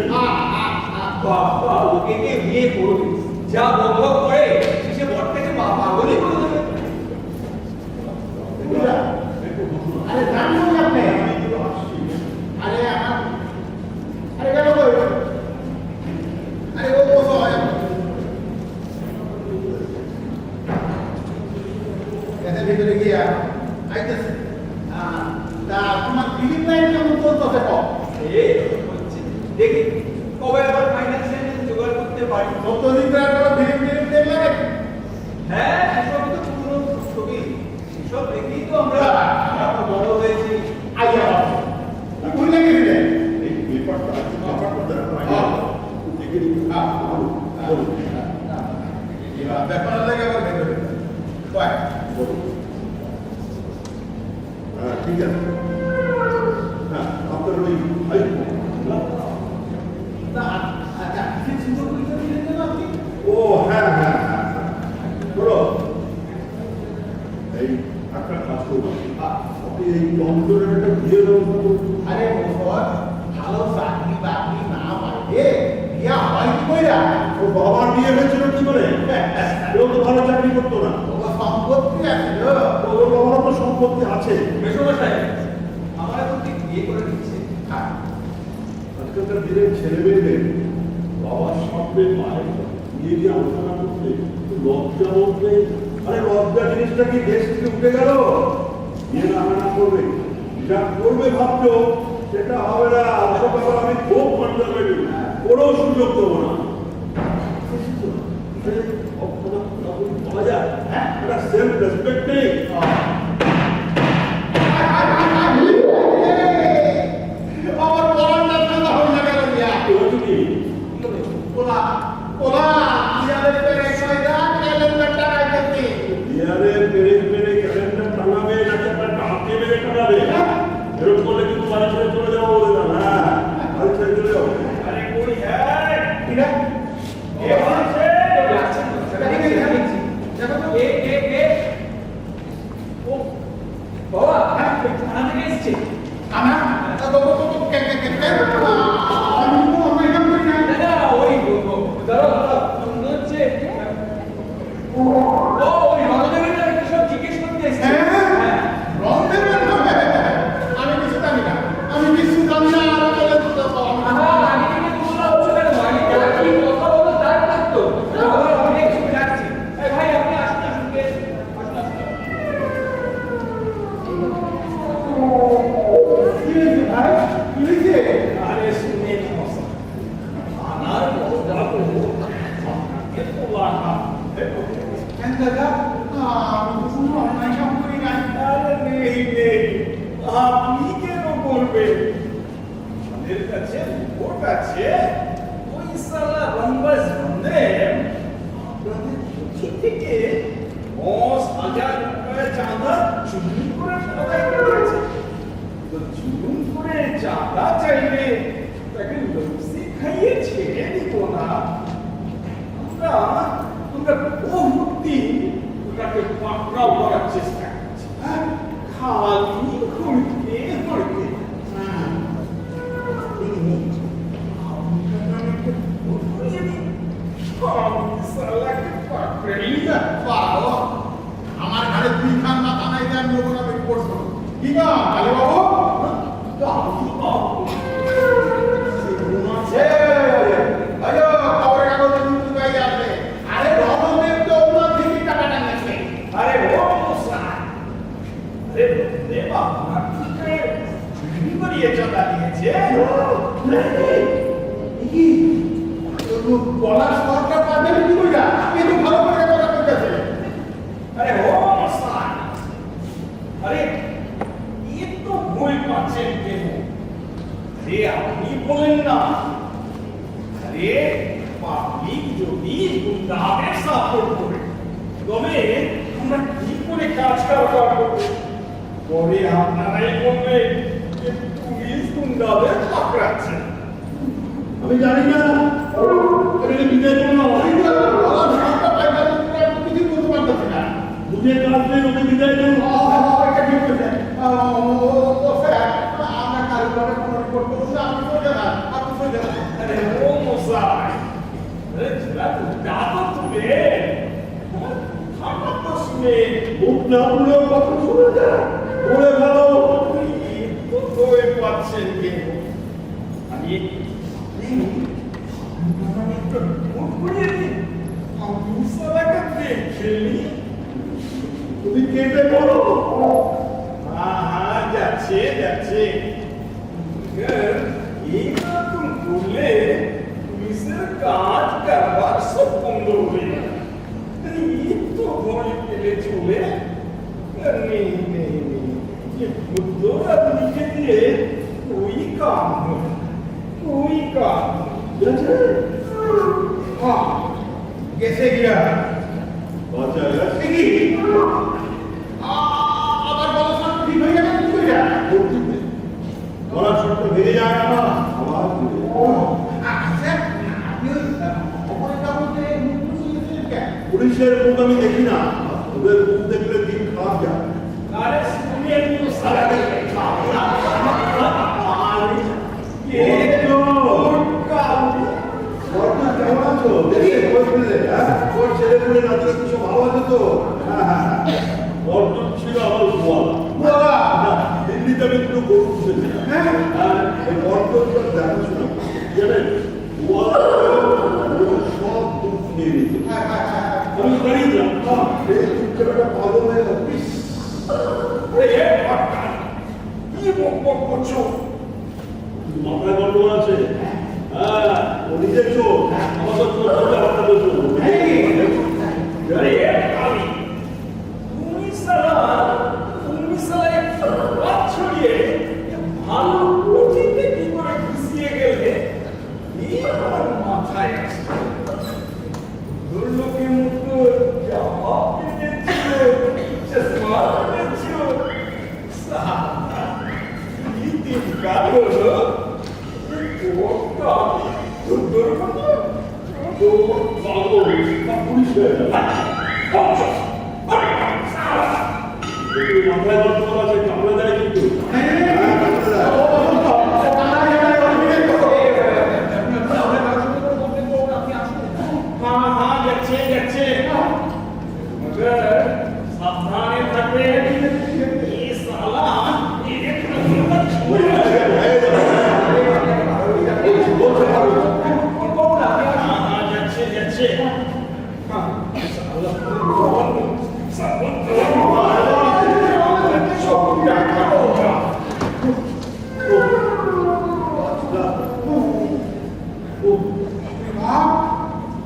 বাবা ওকে কে বিয়ে করবে যা বকবক করে শেষে বরটাকে পাগলই করে দেবে আরে জানবো না আপনি আরে আমার আরে কেন কই আরে ও বসো এতে ভিতরে গিয়া আইতেছে তা তোমার ফিলিং লাইন কেমন চলতেছে কম এই হচ্ছে দেখি কবে আবার ফাইন্যান্সিয়াল জোগাড় করতে পারি কতদিন ধরে একটা ফিলিং দেখলে নাকি হ্যাঁ এসবই তো পুরো ছবি এসব দেখেই তো আমরা এত বড় হয়েছি আইয়া ভুলে গেছিলে এই পেপারটা পেপারটা দেখা দেখে ব্যাপার লাগে আবার ভেতরে কয় হ্যাঁ ঠিক আছে হ্যাঁ আপনার ওই আচ্ছা কি সুন্দর পরীক্ষা দিলেন কেন আপনি ও হ্যাঁ হ্যাঁ হ্যাঁ বলো এই একটা কাজ করবেন আপনি এই কম্পিউটারের একটা বিয়ের ব্যবস্থা করুন আরে মোহন ভালো চাকরি বাকরি না পাইলে বিয়া হয় কি কইরা ওর বাবার বিয়ে হয়েছিল কি করে কেউ তো ভালো চাকরি করতো না ওর সম্পত্তি আছে গো। ওর বাবার তো সম্পত্তি আছে মেশমশাই আমার এখন ঠিক বিয়ে করে দিচ্ছে আজকালকার দিনের ছেলে মেয়েদের বাবার সামনে মায়ের বিয়ে দিয়ে আলোচনা করতে একটু লজ্জা বলতে আরে লজ্জা জিনিসটা কি দেশ থেকে উঠে গেল বিয়ে না করবে যা করবে ভাবছো সেটা হবে না ওসব ব্যাপার আমি খুব কনজারভেটিভ কোনো সুযোগ দেবো না বলা যায় হ্যাঁ একটা সেলফ রেসপেক্ট নেই আমার পরানটা ঠান্ডা হয়ে গেল বিয়া কি ওলা ওলা বিয়ারের পেরে কইরা ক্যালেন্ডারটা রাখতে বিয়ারে পেরে পেরে ক্যালেন্ডার টাঙাবে নাকি আপনার টাঁকে মেরে টাঙাবে এরকম করলে কিন্তু বাড়ি ছেড়ে চলে যাবো বলে না হ্যাঁ বাড়ি ছেড়ে চলে যাবো আরে কই হ্যাঁ ঠিক আছে কে বলছে যাচ্ছেন তো দেখো তো এ ও বাবা হ্যাঁ থানা থেকে এসেছে আমার তো কে আমি তো অনলাইন করি না না না ওই দাঁড়াও মনে হচ্ছে ও ওই রণদেবের একটা সব জিজ্ঞেস করতে এসেছে হ্যাঁ রং দেবেন আমি কিছু জানি না আমি কিছু জানি না আর বলে তো আগে থেকে তোমরা হচ্ছে কেন ভাই কি কথা বলো তার থাকতো আমি একটু যাচ্ছি এই ভাই আপনি আসুন আসুন কে আসুন আসুন কি হয়েছে ভাই কি হয়েছে আরে শুনে সমস্যা আনার বড়টা করবো এত লাখা কেন দাদা আমি তো কোনো অনলাইন কাম করি না আরে নেই নেই আপনি কেন করবেন আমাদের কাছে রিপোর্ট আছে ওই সালা রংবাজ রন্দেব আপনাদের পক্ষ থেকে 10,000 টাকা চাঁদা চুরি করে আদায় করেছে তো জুলুম করে চাঁদা চাইলে তাকে লস্যি খাইয়ে ছেড়ে দিব না আমরা বহুমূর্তি ওটাকে পাকড়াও করার চেষ্টা করছি খালি ঘুরতে ঘুরতে পারো আমার ঘরে দুই খান মাথা নাই যে আমি ওখানে আমি করছো কি না কালী বাবু আরে খবরের কাগজে কিন্তু গাই আছে আরে রণদেব তো ওনার থেকে টাকাটা নিয়েছে আরে ও মুসাই আরে দেব আপনার থেকে চুরি করিয়ে চাঁদা দিয়েছে কি গলার স্বরটা পাবেন কি কইরা কিন্তু ভালো করে কথা কইতাছে আরে ও মুসাই আরে ये तो ভুল পাচ্ছেন কেন আরে আপনি বলেন না আরে পাবলিক যদি গুন্ডাদের সাপোর্ট করে তবে আমরা কি করে কাজ করবো পরে আপনারাই বলবেন যে পুলিশ গুন্ডাদের পাকড়াচ্ছে আমি জানি না আমি বিদায় করলাম কিছু বলতে পারতেছি না বুঝে কাঁদলে ওকে বিদায় করলাম এটা ঠিক আছে আমরা কারিগরের কোনো রিপোর্ট করবো না আপনি চলে যান আপনি চলে যান अरे ओ मुसाई अरे जरा तू डाको तुम्हे खाना तो सुने মুখ না পুরো কথা শুনে যা বলে ভালো तो कोई पाচ্ছেন কে আমি তো মুখে আমি মুসালাকে দেখেলি তুমি কেটে বলো হ্যাঁ যাচ্ছে যাচ্ছে এইরকম করলে পুলিশের কাজ কারবার সব বন্ধ হয়ে যাবে এই তো ঘরে পেলে চলে নেই নেই নেই যে বুদ্ধ আপনিকে দিয়ে ওই কাম হবে ওই কাম हाँ कैसे गया বাচ্চা গেছে কি আবার বলো সব ঠিক হয়ে যাবে কি হয়ে যাবে গলা ছোট্ট ভেঙে যায় না আবার আচ্ছা আপনি ওই অপরাধটা বলতে মুখ শুনেছিলেন কেন পুলিশের মুখ আমি দেখি না ওদের মুখ দেখলে দিন খারাপ যায় আরে শুনে তো সারা ये तो काल বর্তমান কেমন আছো দেখে বলছিলে হ্যাঁ ওর ছেলে পুলে রাত্রে কিছু ভালো আছে তো বর্তমান ছিল আমার গোয়ালা বলা দিল্লিতে আমি একটু গরু পুষেছিলাম হ্যাঁ এই বর্তমানটা দেখাশোনা জানেন গোয়ালা সব দুধ নিয়ে নিত হ্যাঁ হ্যাঁ হ্যাঁ আমি দাঁড়িয়ে দিলাম এই চুপচাপটা পাগল হয়ে গেল ये पक्का ये बक করছো মাথায় গন্ডগোল আছে হ্যাঁ ও নিজের চোখ আমার তো চোখ ধরে আপনাদের চোখ अरे ये काली তুমি সালা এক বাত ছড়িয়ে ভালো কোটিতে কি করে খুশিয়ে গেলে এই আমার মাথায় আসছে দুর্লোকে মতো জামা কিনেছিল চশমা কিনেছিল সাহা এই দিন কালো পুলিশ হয়ে গেল মাথায় গন্ডগোল আছে কামড়ে দেয় কিন্তু हाँ যাচ্ছে যাচ্ছে मगर सावधान থাকবে এই সালা এক নম্বর ছুড়ে हाँ যাচ্ছে যাচ্ছে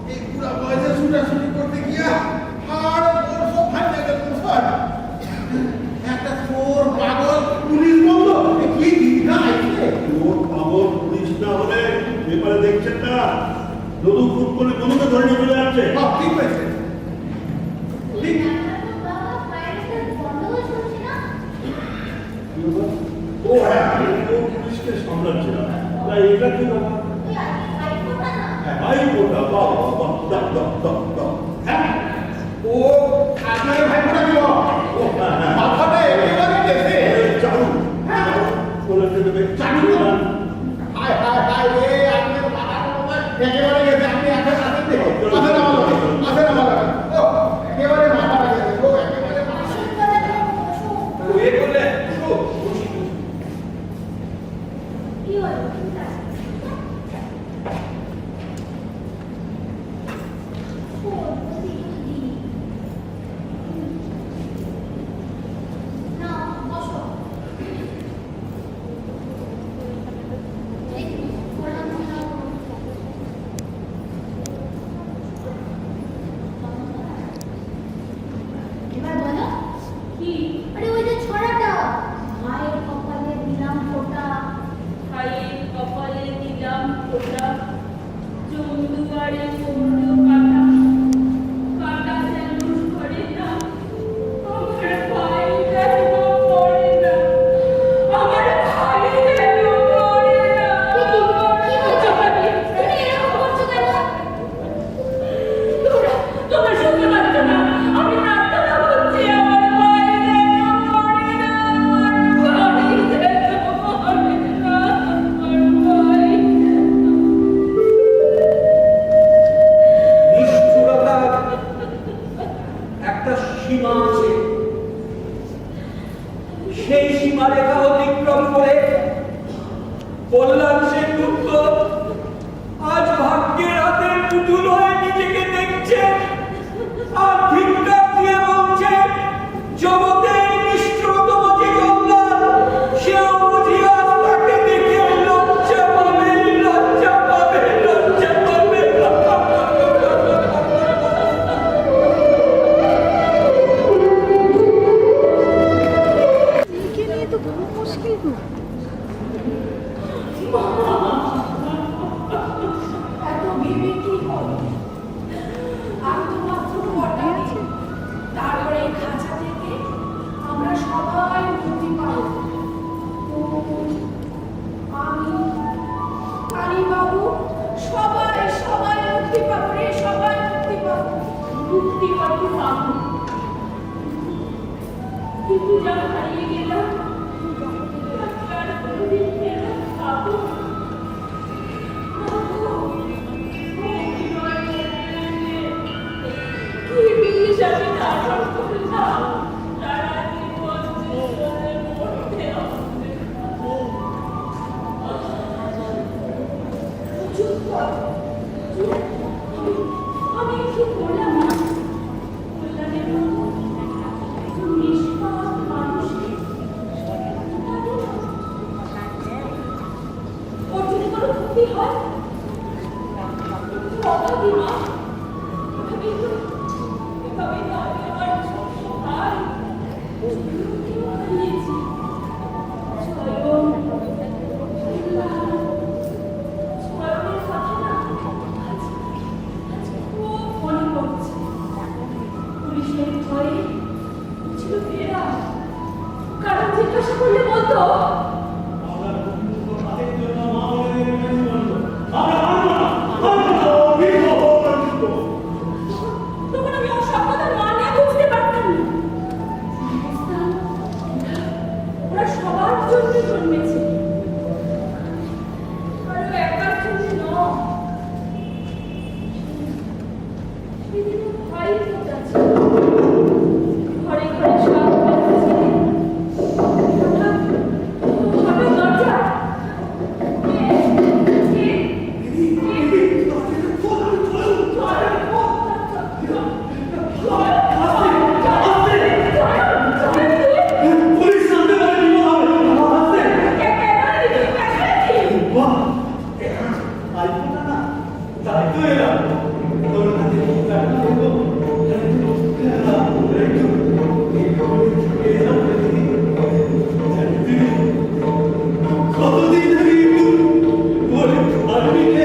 এই পুরা বয়সে ছুটাছুটি করতে গিয়া আর ওর সব ভাঙে গেল স্যার একটা চোর পাগল পুলিশ বলল কি দিঘা আইছে ওর পাগল পুলিশ না হলে পেপারে দেখছেন না নদু খুব করে নদুকে ধরে নিয়ে চলে যাচ্ছে সব ঠিক হয়েছে ঠিক বাবা বাইরেটা গন্ডগোল শুনছি না ও হ্যাঁ আমি তো পুলিশকে সামলাচ্ছিলাম তাই এটা কি ব্যাপার ওই আজকে বাইকটা না ভাই ওটা বাবা বাবা দাও দাও দাও দাও হ্যাঁ ও আপনার ভাই ফোটা দিল মাথাটা একেবারে গেছে চালু বলে দেবে চালু তো হায় হায় হায় রে আপনার মাথাটা মনে একেবারে গেছে আপনি এখন আসেন দেখো আসেন আমার ও একেবারে মাথাটা গেছে ও একেবারে মাথা আসল কথা তো বসো ওয়ে বলে কি হলো না বসো এই পড়াশোনা এবার বলো কি আরে ওই যে ছড়াটা মায়ের কপালে দিলাম ফোঁটা ভাইয়ের কপালে দিলাম ফোঁটা চন্দুয়ারে কুমড়ো কাটা কাটা যেন সরে না আমার ভাই যেন মরে না আমার ভাই যেন মরে না কি হয়েছে? সত্যি করতে পাবো, কিন্তু যা হারিয়ে গেলাম তার কোনোদিন ফেরত পাবো না। কি বিষ আমি ধারণ করলাম, সারা জীবন জীবনে মরতে হবে। চুপ কর, চুপ। আমি কি করলাম না? কল্যাণের মতো একজন নিষ্পাপ মানুষকে ওর যদি কোনো ক্ষতি হয়, অভাবী মা, এভাবেই তো আমি আমার সহায় হারিয়েছি। স্বয়ং স্বয়ংের কথা না আজ খুব মনে পড়ছে। পুলিশের ভয়ে ছিল ফেরা, কারণ জিজ্ঞাসা করলে বলতো আমরা তাদের জন্য মা বলে আমরা মানব না, মানব না, অভিযোগ। তখন আমি ওর সব কথা মানে বুঝতে পারতাম না। বুঝতাম ওরা সবার জন্য জন্মেছে, কারো একার জন্য নয়। সেদিন ভাই ফোটা ছিল, ঘরে ঘরে সব বেড়াচ্ছে। হঠাৎ হঠাৎ দরজা কে কে পুলিশ জানতে পারে কি হবে? আসতে বাহ, আইফোনটা না তাই তো এলাম তোর কাছে টাকা দেবো, কতদিন ধরে বলে আর্মিকে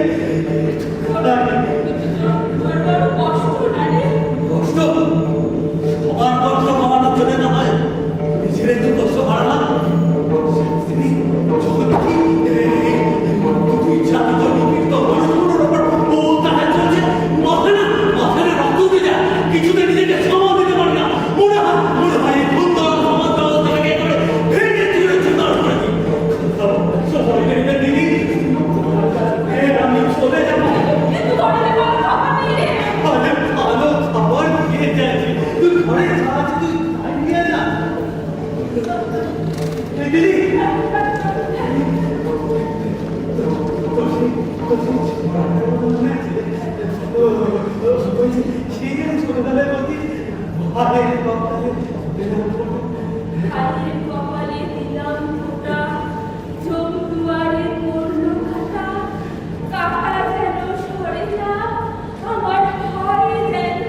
কষ্ট না রে, কষ্ট তোমার কষ্ট কমানোর জন্য না হয় নিজের একটু কষ্ট বাড়ালাম। তুই জানি তো নিপীড়িত বয়স্কদের ওপর ও তাদের চলছে মাথায় রক্ত উঠে যায়, কিছুতে নিজেকে সামাল দিতে পারি না। মনে হয় এই সুন্দর সমাজ ব্যবস্থাটাকে করে ভেঙে চুরে চুরমার করে দিই। সবাই দিদি আমি চলে যাবো। কিন্তু ঘরে কোনো খাবার নেই রে। আরে ভালো খাবার খেয়ে যাচ্ছি, তুই ঘরে যা আছে তুই তাই নিয়ে যা। এই দিদি ছোটবেলায় বলতি ভাইয়ের হাতের কপালে দিলাম ফোঁটা, চোখ দুয়ারে পড়লো কাটা, কাকা যেন সরে না, আমার ভয়ে যেন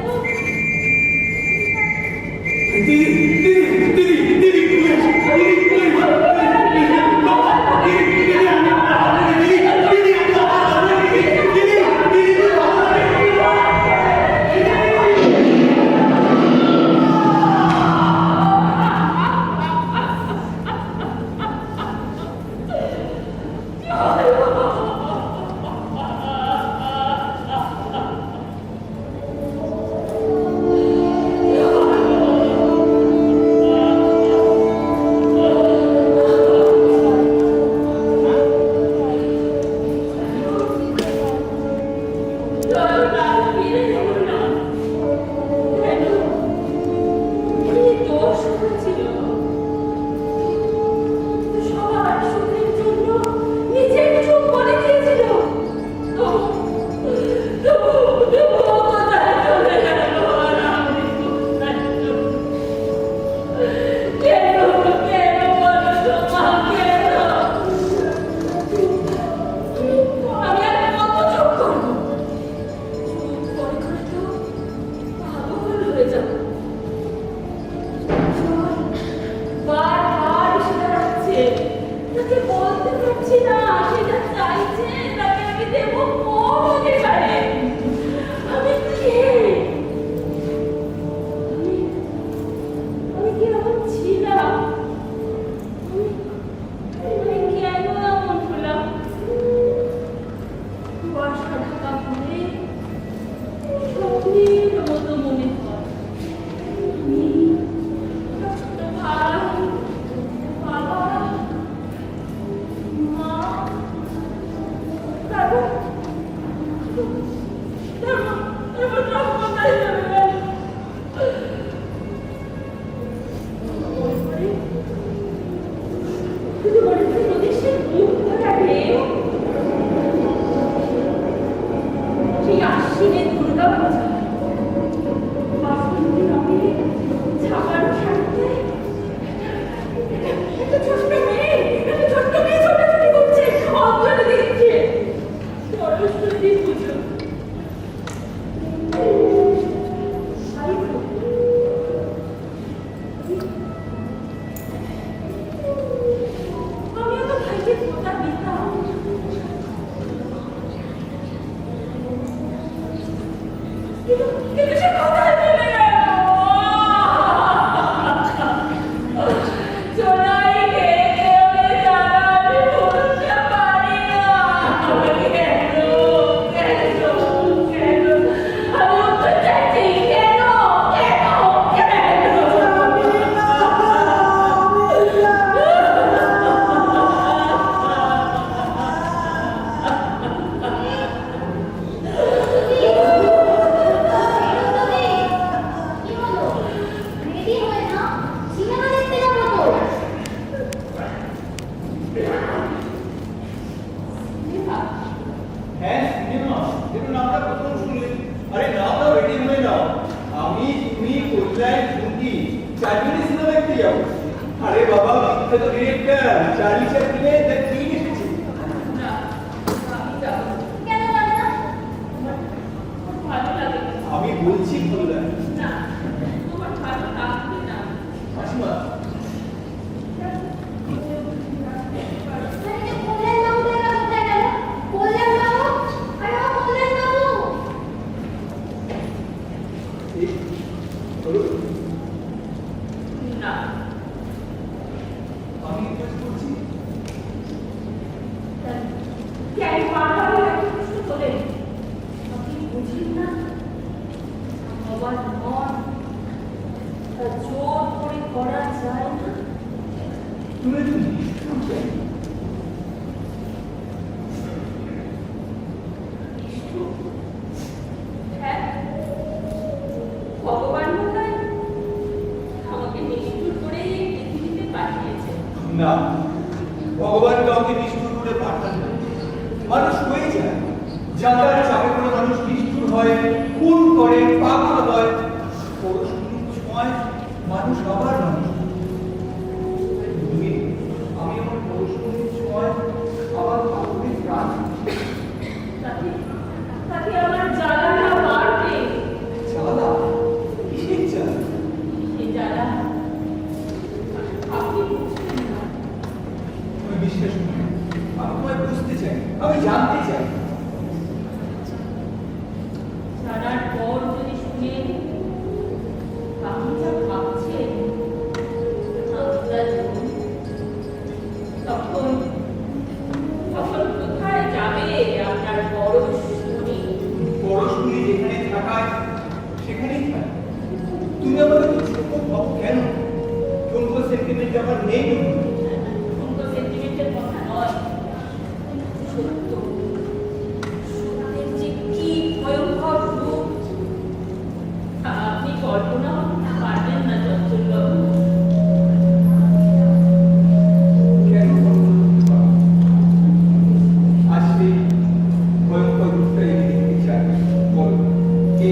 স্বপ্নের মতো মনে হয়। তুমি বুঝো আমিও তো ভাইকে খোঁটা দিতাম কিন্তু সে কোথায় চলে গেল চোরাই খেয়ে খেয়ে যারা আমি বলতে পারি না কেন আমি উত্তর চাইছি কেন কি হলো রেডি হয়ে না সিনেমা দেখতে যাবো তো হ্যাঁ সিনেমা দেখুন আমরা প্রথম শুনলেন আরে নাও নাও রেডি হয়ে নাও আমি তুমি কল্যাণ ঝুঁকি চারজনে সিনেমা দেখতে যাবো আরে বাবা বিখ্যাত ডিরেক্টর চার্লি চ্যাপলিনের দ্য কিং এসেছে না আমি যাবো কেন যাবে না ভালো লাগে না। আমি বলছি কল্যাণ না তোমার ভালো লাগবে না মাসিমা আরে যে কল্যাণ বাবু কোথায় গেল কল্যাণ বাবু আরে ও কল্যাণ বাবু এই বলুন না আমি রিকোয়েস্ট করছি কেন বারবার একই প্রশ্ন তোলেন আপনি বুঝলেন না আমার মন তা জোর করে করা যায় না তুমি তো নিষ্ঠুর চাই নিষ্ঠুর হ্যাঁ ভগবান বোধহয় আমাকে নিষ্ঠুর করে এই পৃথিবীতে পাঠিয়েছে না ভগবান কাউকে নিষ্ঠুর করে পাঠান না মানুষ হয়ে যায় যাতার চাপে করে মানুষ নিষ্ঠুর হয় খুন করে পাগল হয় পরস্পরের ছোঁয়ায় মানুষ আবার মানুষ তুমি আমি আমার পরস্পরের ছোঁয়ায় আবার পাগলের প্রাণ তাতে তাতে আমার জ্বালাটা বাড়বে জ্বালা কিসের জ্বালা এই জ্বালা আপনি বুঝবেন না আমি বিশ্বাস করি আমি তোমায় বুঝতে চাই আমি জানতে চাই জানার পর যদি শুনে আপনি যা ভাবছেন আমি যা জানি, তখন তখন কোথায় যাবে আপনার বড় শুনি পরস্পরই যেখানে থাকায় সেখানেই থাক তুমি আমাকে তো ছোট ভাব কেন কোন সেন্টিমেন্ট আমার নেই কোনো সেন্টিমেন্টের কথা নয় সত্য সত্যের যে কি ভয়ঙ্কর রূপ তা আপনি কল্পনাও করতে পারবেন না চঞ্চলবাবু কেন আসলে ভয়ঙ্কর রূপটা এনে দেখতে চাই বলো কে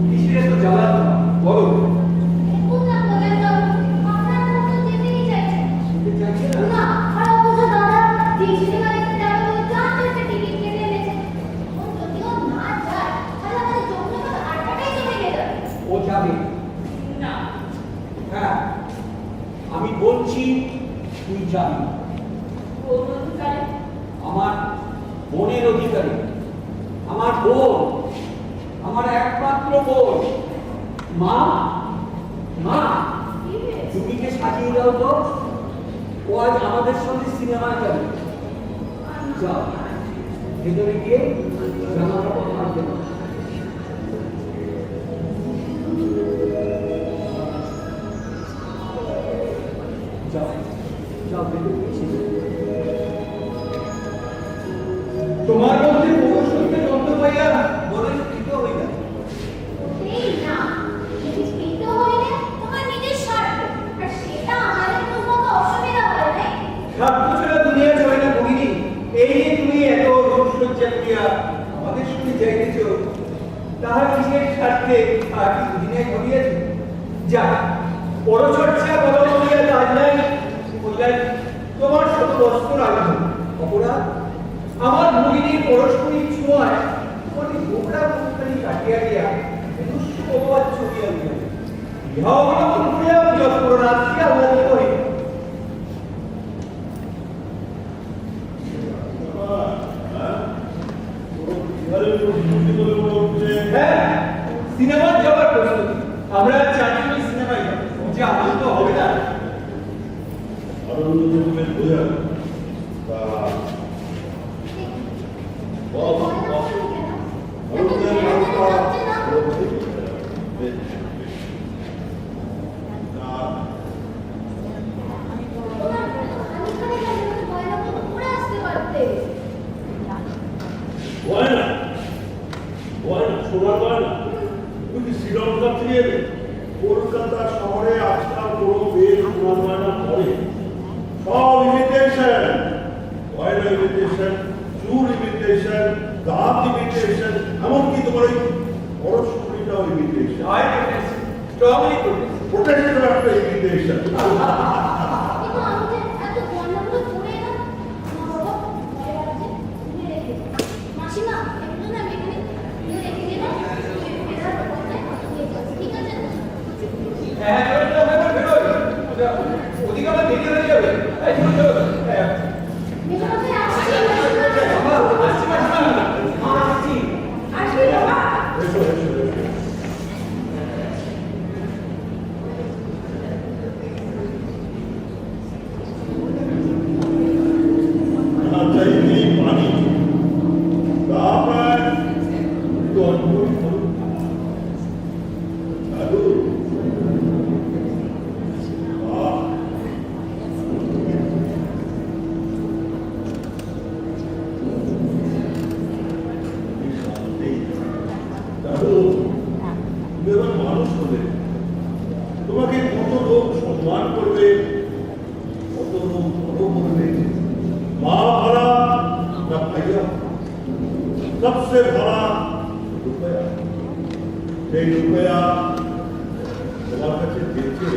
কিসের এত জ্বালা বলো দেখুন না কল্যাণ বাবু আপনার মতো যেতেই চাইছেন যেতে চাইছে না না আর অবশ্য দাদা যে সিনেমা দেখতে যাবে বলে জানতে একটা টিকিট কেটে এনেছে এখন যদিও না যায় তাহলে আমাদের জমজমাট আড্ডাটাই জমে গেল ও যাবে না হ্যাঁ আমি বলছি তুই যাবি কোন অধিকারে আমার বোনের অধিকারী আমার বোন আমার একমাত্র বোন মা মা কি হয়েছে? তুমি সাজিয়ে দাও তো ও আজ আমাদের সঙ্গে সিনেমায় যাবে যাও ভেতরে গিয়ে জামা কাপড় পাল্টে নাও। যাও যাও ভেতরে গিয়ে তোমার মধ্যে পৌরুষত্বের দ্বন্দ্ব পাইয়া বলে কৃত হইয়া এই না নিষ্কৃত হইলে তোমার নিজের স্বার্থ আর সেটা আমাদের কোনো অসুবিধা হয় নাই স্বার্থ ছাড়া দুনিয়া চলে না ভগিনী এই যে তুমি এত রূপসজ্জা করিয়া আমাদের সঙ্গে যাইতেছ তাহার কিসের স্বার্থে আর কি দুনিয়ায় ঘটিয়াছে যা পরচর্চা বলা বলিয়া কাজ নাই বললেন তোমার শত বস্ত্র রাখবে অপরাধ আমার ভগিনীর পরস্পরিক ছোঁয়া সময় তোমাকে গোবরা মুখখানি কাটিয়া দিয়া শুভবাদ ছড়িয়া দিয়া ইহাও আমাকে ঘুরিয়া যত্র রাত্রি আহ্লাদি করি হ্যাঁ সিনেমা যাওয়ার প্রস্তুতি আমরা চারজনই সিনেমায় যাব যে আনন্দ হবে না আনন্দ তুমি বোঝা তা কলকাতা শহরে আজকাল কোনো বেশ গয়না পরে সব ইমিটেশন গয়না ইমিটেশন চুল ইমিটেশন দাঁত ইমিটেশন এমনকি তোমার ওই পরশমণিটাও ইমিটেশন স্ট্রংলি প্রোটেক্টেড একটা ইমিটেশন মাসিমা একটু না আমি রেখে দিলাম ঠিক আছে হ্যাঁ চলো আমরা বেরোই ওদিকে আমরা দেরি হয়ে যাবে এই চলো মেজমাতে আসছি আসছি মাসিমা আসছি আসবি বাবা এসো এসো এসো না চাইতেই পানি তারপর গল্প আলু মানুষ হলে তোমাকে কত লোক সম্মান করবে কত লোক বড় করবে মা ভাড়া না ভাইয়া সবচেয়ে ভাড়া রুপয়া সেই রুপয়া তোমার কাছে দেখে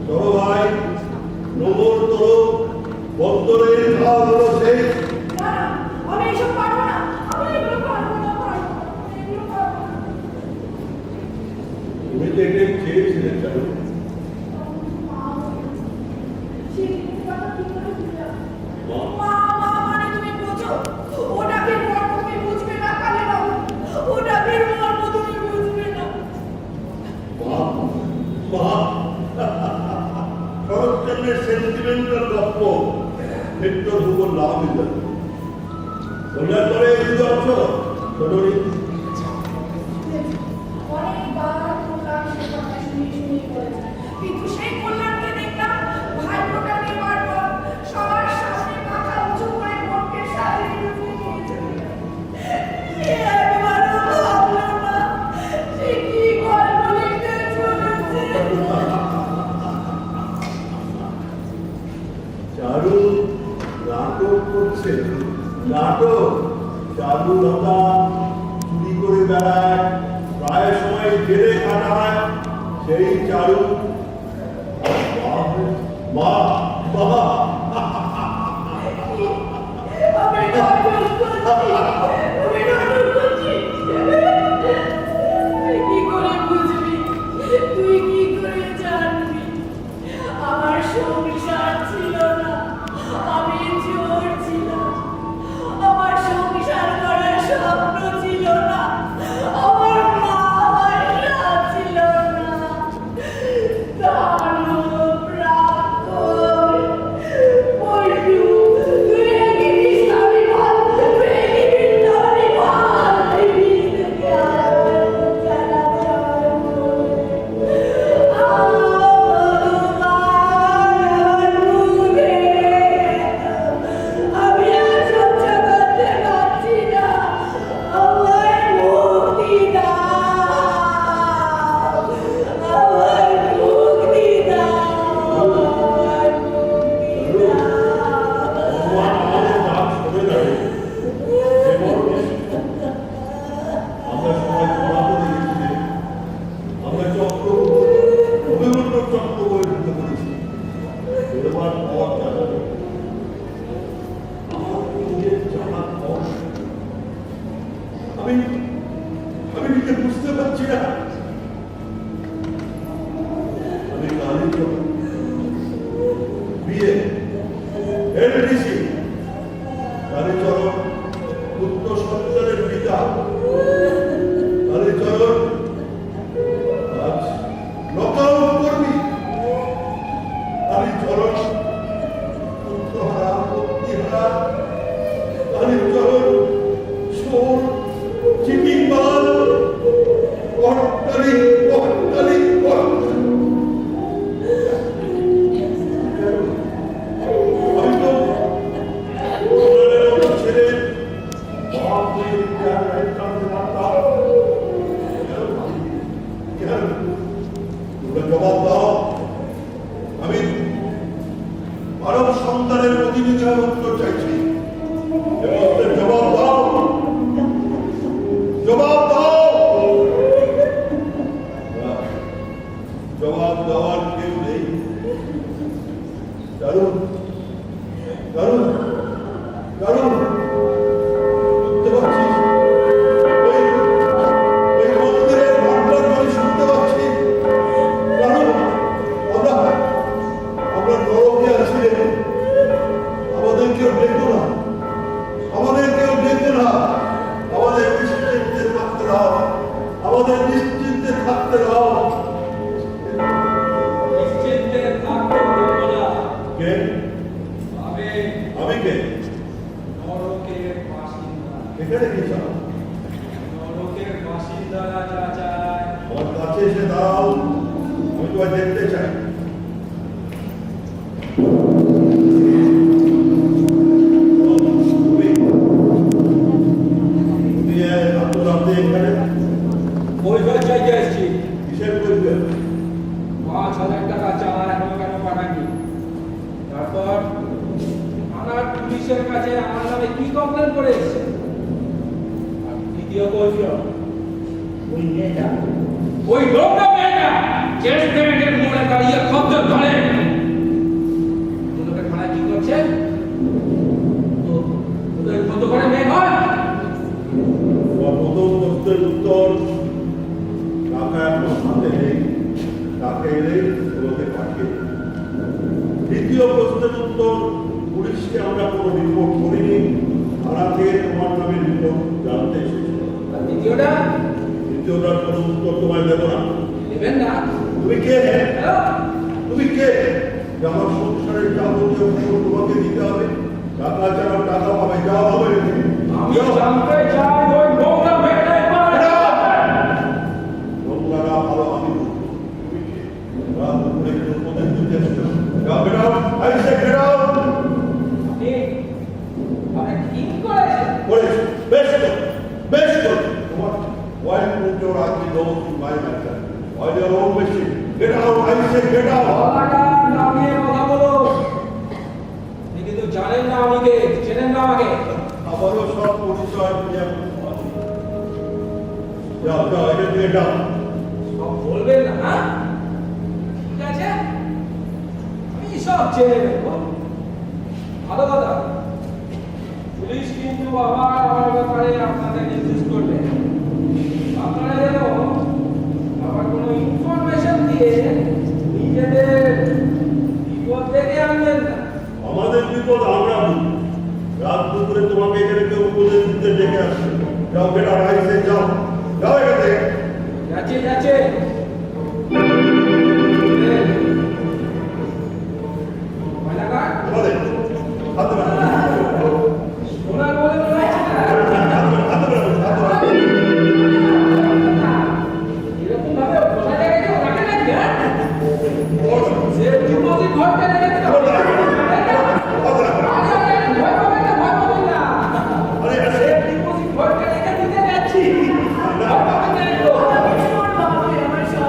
চলো ভাই নবর তোর বন্দরের খাওয়া হলো সেই না আমি এসব পারবো না আমি এগুলো পারবো না এগুলো পারবো না তুমি তো এটাই চেয়েছিলে চলো মা মানে তুমি বোঝো ওটাকে মর্ম তুমি বুঝবে না কালে বাবু ওটাকে মর্ম তুমি বুঝবে না মা মা শরৎচন্দ্রের সেন্টিমেন্টাল গল্প ভিক্টর হুগোর লাভ ইজ তোমরা করে এই অর্থ ছোটরি অনেকবার প্রকাশ সে কথা শুনি বলেছে কিন্তু সেই কল্যাণকে দেখলাম ভাই ফোটা নেবার পর সবার সামনে মাথা উঁচু করে ভোটকে সাথে একবারও ভাবলো না সে কি গল্প লিখতে চলেছে চারু নাটক করছে নাটক চারু লতা চুরি করে বেড়ায় প্রায় সময় জেলে কাটায় সেই চারু মা মা আমি নাটক করছি আমি নাটক করছি তুই কি করে বুঝবি তুই কি করে জানবি আমার সংসার ছিল না আমি চোর ছিলাম আমার সংসার করার স্বপ্ন ছিল না আমার মা আমার সাথ ছিল না দানব রাক্ষস পল্টু তুই একই বিস্তারি ভাব তুই একই আমি আমি নিজে বুঝতে পারছি না। আমি কালী বিয়ে এলডিসি কালীচরণ পুত্র সন্তানের পিতা কালীচরণ আজ নকআউট কর্মী কালীচরণ পুত্রহারা পত্নীহারা কালীচরণ চোর চিটিংবাজ কর্তালি কর্তালি কর্তালি। আমি তো ছেলে জবাব দাও। আমি মানব সন্তানের প্রতিনিধি হয়ে উত্তর চাইছি। জবাব দাও, জবাব দাও। জবাব দেওয়ার কেউ নেই। দারুণ দারুণ দারুণ শুনতে পাচ্ছি ওই মন্দিরের ঘন্টার ধ্বনি শুনতে পাচ্ছি। দারুণ আমরা নরকে আছি। আমাদের কেউ দেখো না, আমাদের কেউ দেখো না। আমাদের নিশ্চিন্তে থাকতে দাও, আমাদের নিশ্চিন্তে থাকতে দাও। নিশ্চিন্তে থাকতে দেব না। কে? আমি কে? নরকের বাসিন্দা। এখানে কি চাও? নরকের বাসিন্দারা যা চায়। আমার কাছে এসে দাঁড়াও, আমি তোমায় দেখতে চাই। পরিবার চাইতে এসছি। কিসের পরিবার? ৫,০০০ টাকা চাওয়া এখনো কেন পাঠাননি? তারপর থানার পুলিশের কাছে আমার নামে কি কমপ্লেন করে এসছে? আর দ্বিতীয় কৈফিয়ত, ওই মেয়েটা, ওই লোকটা মেয়েটা চেস্ট ব্যান্ডের মোড়ে দাঁড়িয়ে খদ্দ ধরে তোকে থানায় কি করছে? তোদের কত করে মেয়ে হয়? প্রথম প্রশ্নের উত্তর টাকা এখন হাতে নেই, টাকা এলেই তোমাকে পাঠিয়ে দেব। দ্বিতীয় প্রশ্নের উত্তর, পুলিশকে আমরা কোনো রিপোর্ট করিনি, থানা থেকে তোমার নামে রিপোর্ট জানতে এসেছি। আর দ্বিতীয়টার কোনো উত্তর তোমায় দেব না। দেবেন না? তুমি কে? তুমি কে যে আমার সংসারের যাবতীয় খবর তোমাকে দিতে হবে? টাকা ছাড়া টাকা পাবে, যা হবে। আমি জানতে চাই ওই লোকটা মেয়েটাই পারে। নোংরা ভালো আমি তুমি কে? রাত দুপুরে কেউ কোথায় দিতে এসছো? যাও বেরাও, I say get out! আপনি ঠিক করেছেন। করেছো, বেশ করো, বেশ করো। তোমার why put your ugly nose in my matter? On your own machine. Get out, I say get out! গলাটা নামিয়ে কথা বলো। আপনি কিন্তু জানেন না আমি কে, চেনেন না আমাকে। আবারও সব পরিচয় দিয়ে যাও যাও, এটা দিয়ে যাও। সব বলবেন না, হ্যাঁ? ঠিক আছে, আমি সব জেনে নেব। ভালো কথা, পুলিশ কিন্তু আমার ব্যাপারে আপনাদের নির্দেশ করবে। আপনারা যেন আবার কোনো ইনফরমেশন দিয়ে নিজেদের বিপদ ডেকে আনবেন না। আমাদের বিপদ আমরা বুঝি। রাত দুপুরে তোমাকে এখানে কেউ উপদেশ দিতে ডেকে আসছে। যাও বেটা, রাইসে যাও, যাও এখান থেকে। যাচ্ছে যাচ্ছে। আমাদের হাতে বেড়া, ওনার বলে মনে হচ্ছে না। হাতে বেড়া, হাতে বেড়া। এরকম ভাবে খোলা জায়গায় কেউ রাখে নাকি, হ্যাঁ? সে ডিপোজিট ঘরটা রেখেছে না। হাতে রাখো, হাতে রাখো। ভয় পাবেন না, ভয় পাবেন না। আরে আরে, সে ডিপোজিট ঘরটা রেখে দিতে যাচ্ছি। ভয় পাবেন না একটু। আমার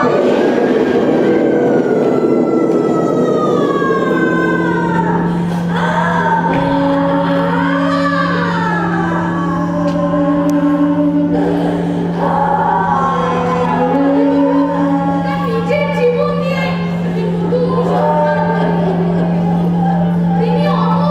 তার নিজের জীবন নিয়ে একটি নতুন সংগ্রাম করলেন। তিনি অমর।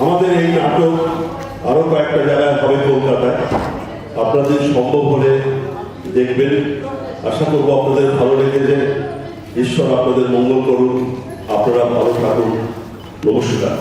আমাদের এই নাটক আরো কয়েকটা জায়গায় হবে কলকাতায়। আপনাদের সম্ভব হলে দেখবেন। আশা করবো আপনাদের ভালো লেগেছে। ঈশ্বর আপনাদের মঙ্গল করুন, আপনারা ভালো থাকুন। নমস্কার।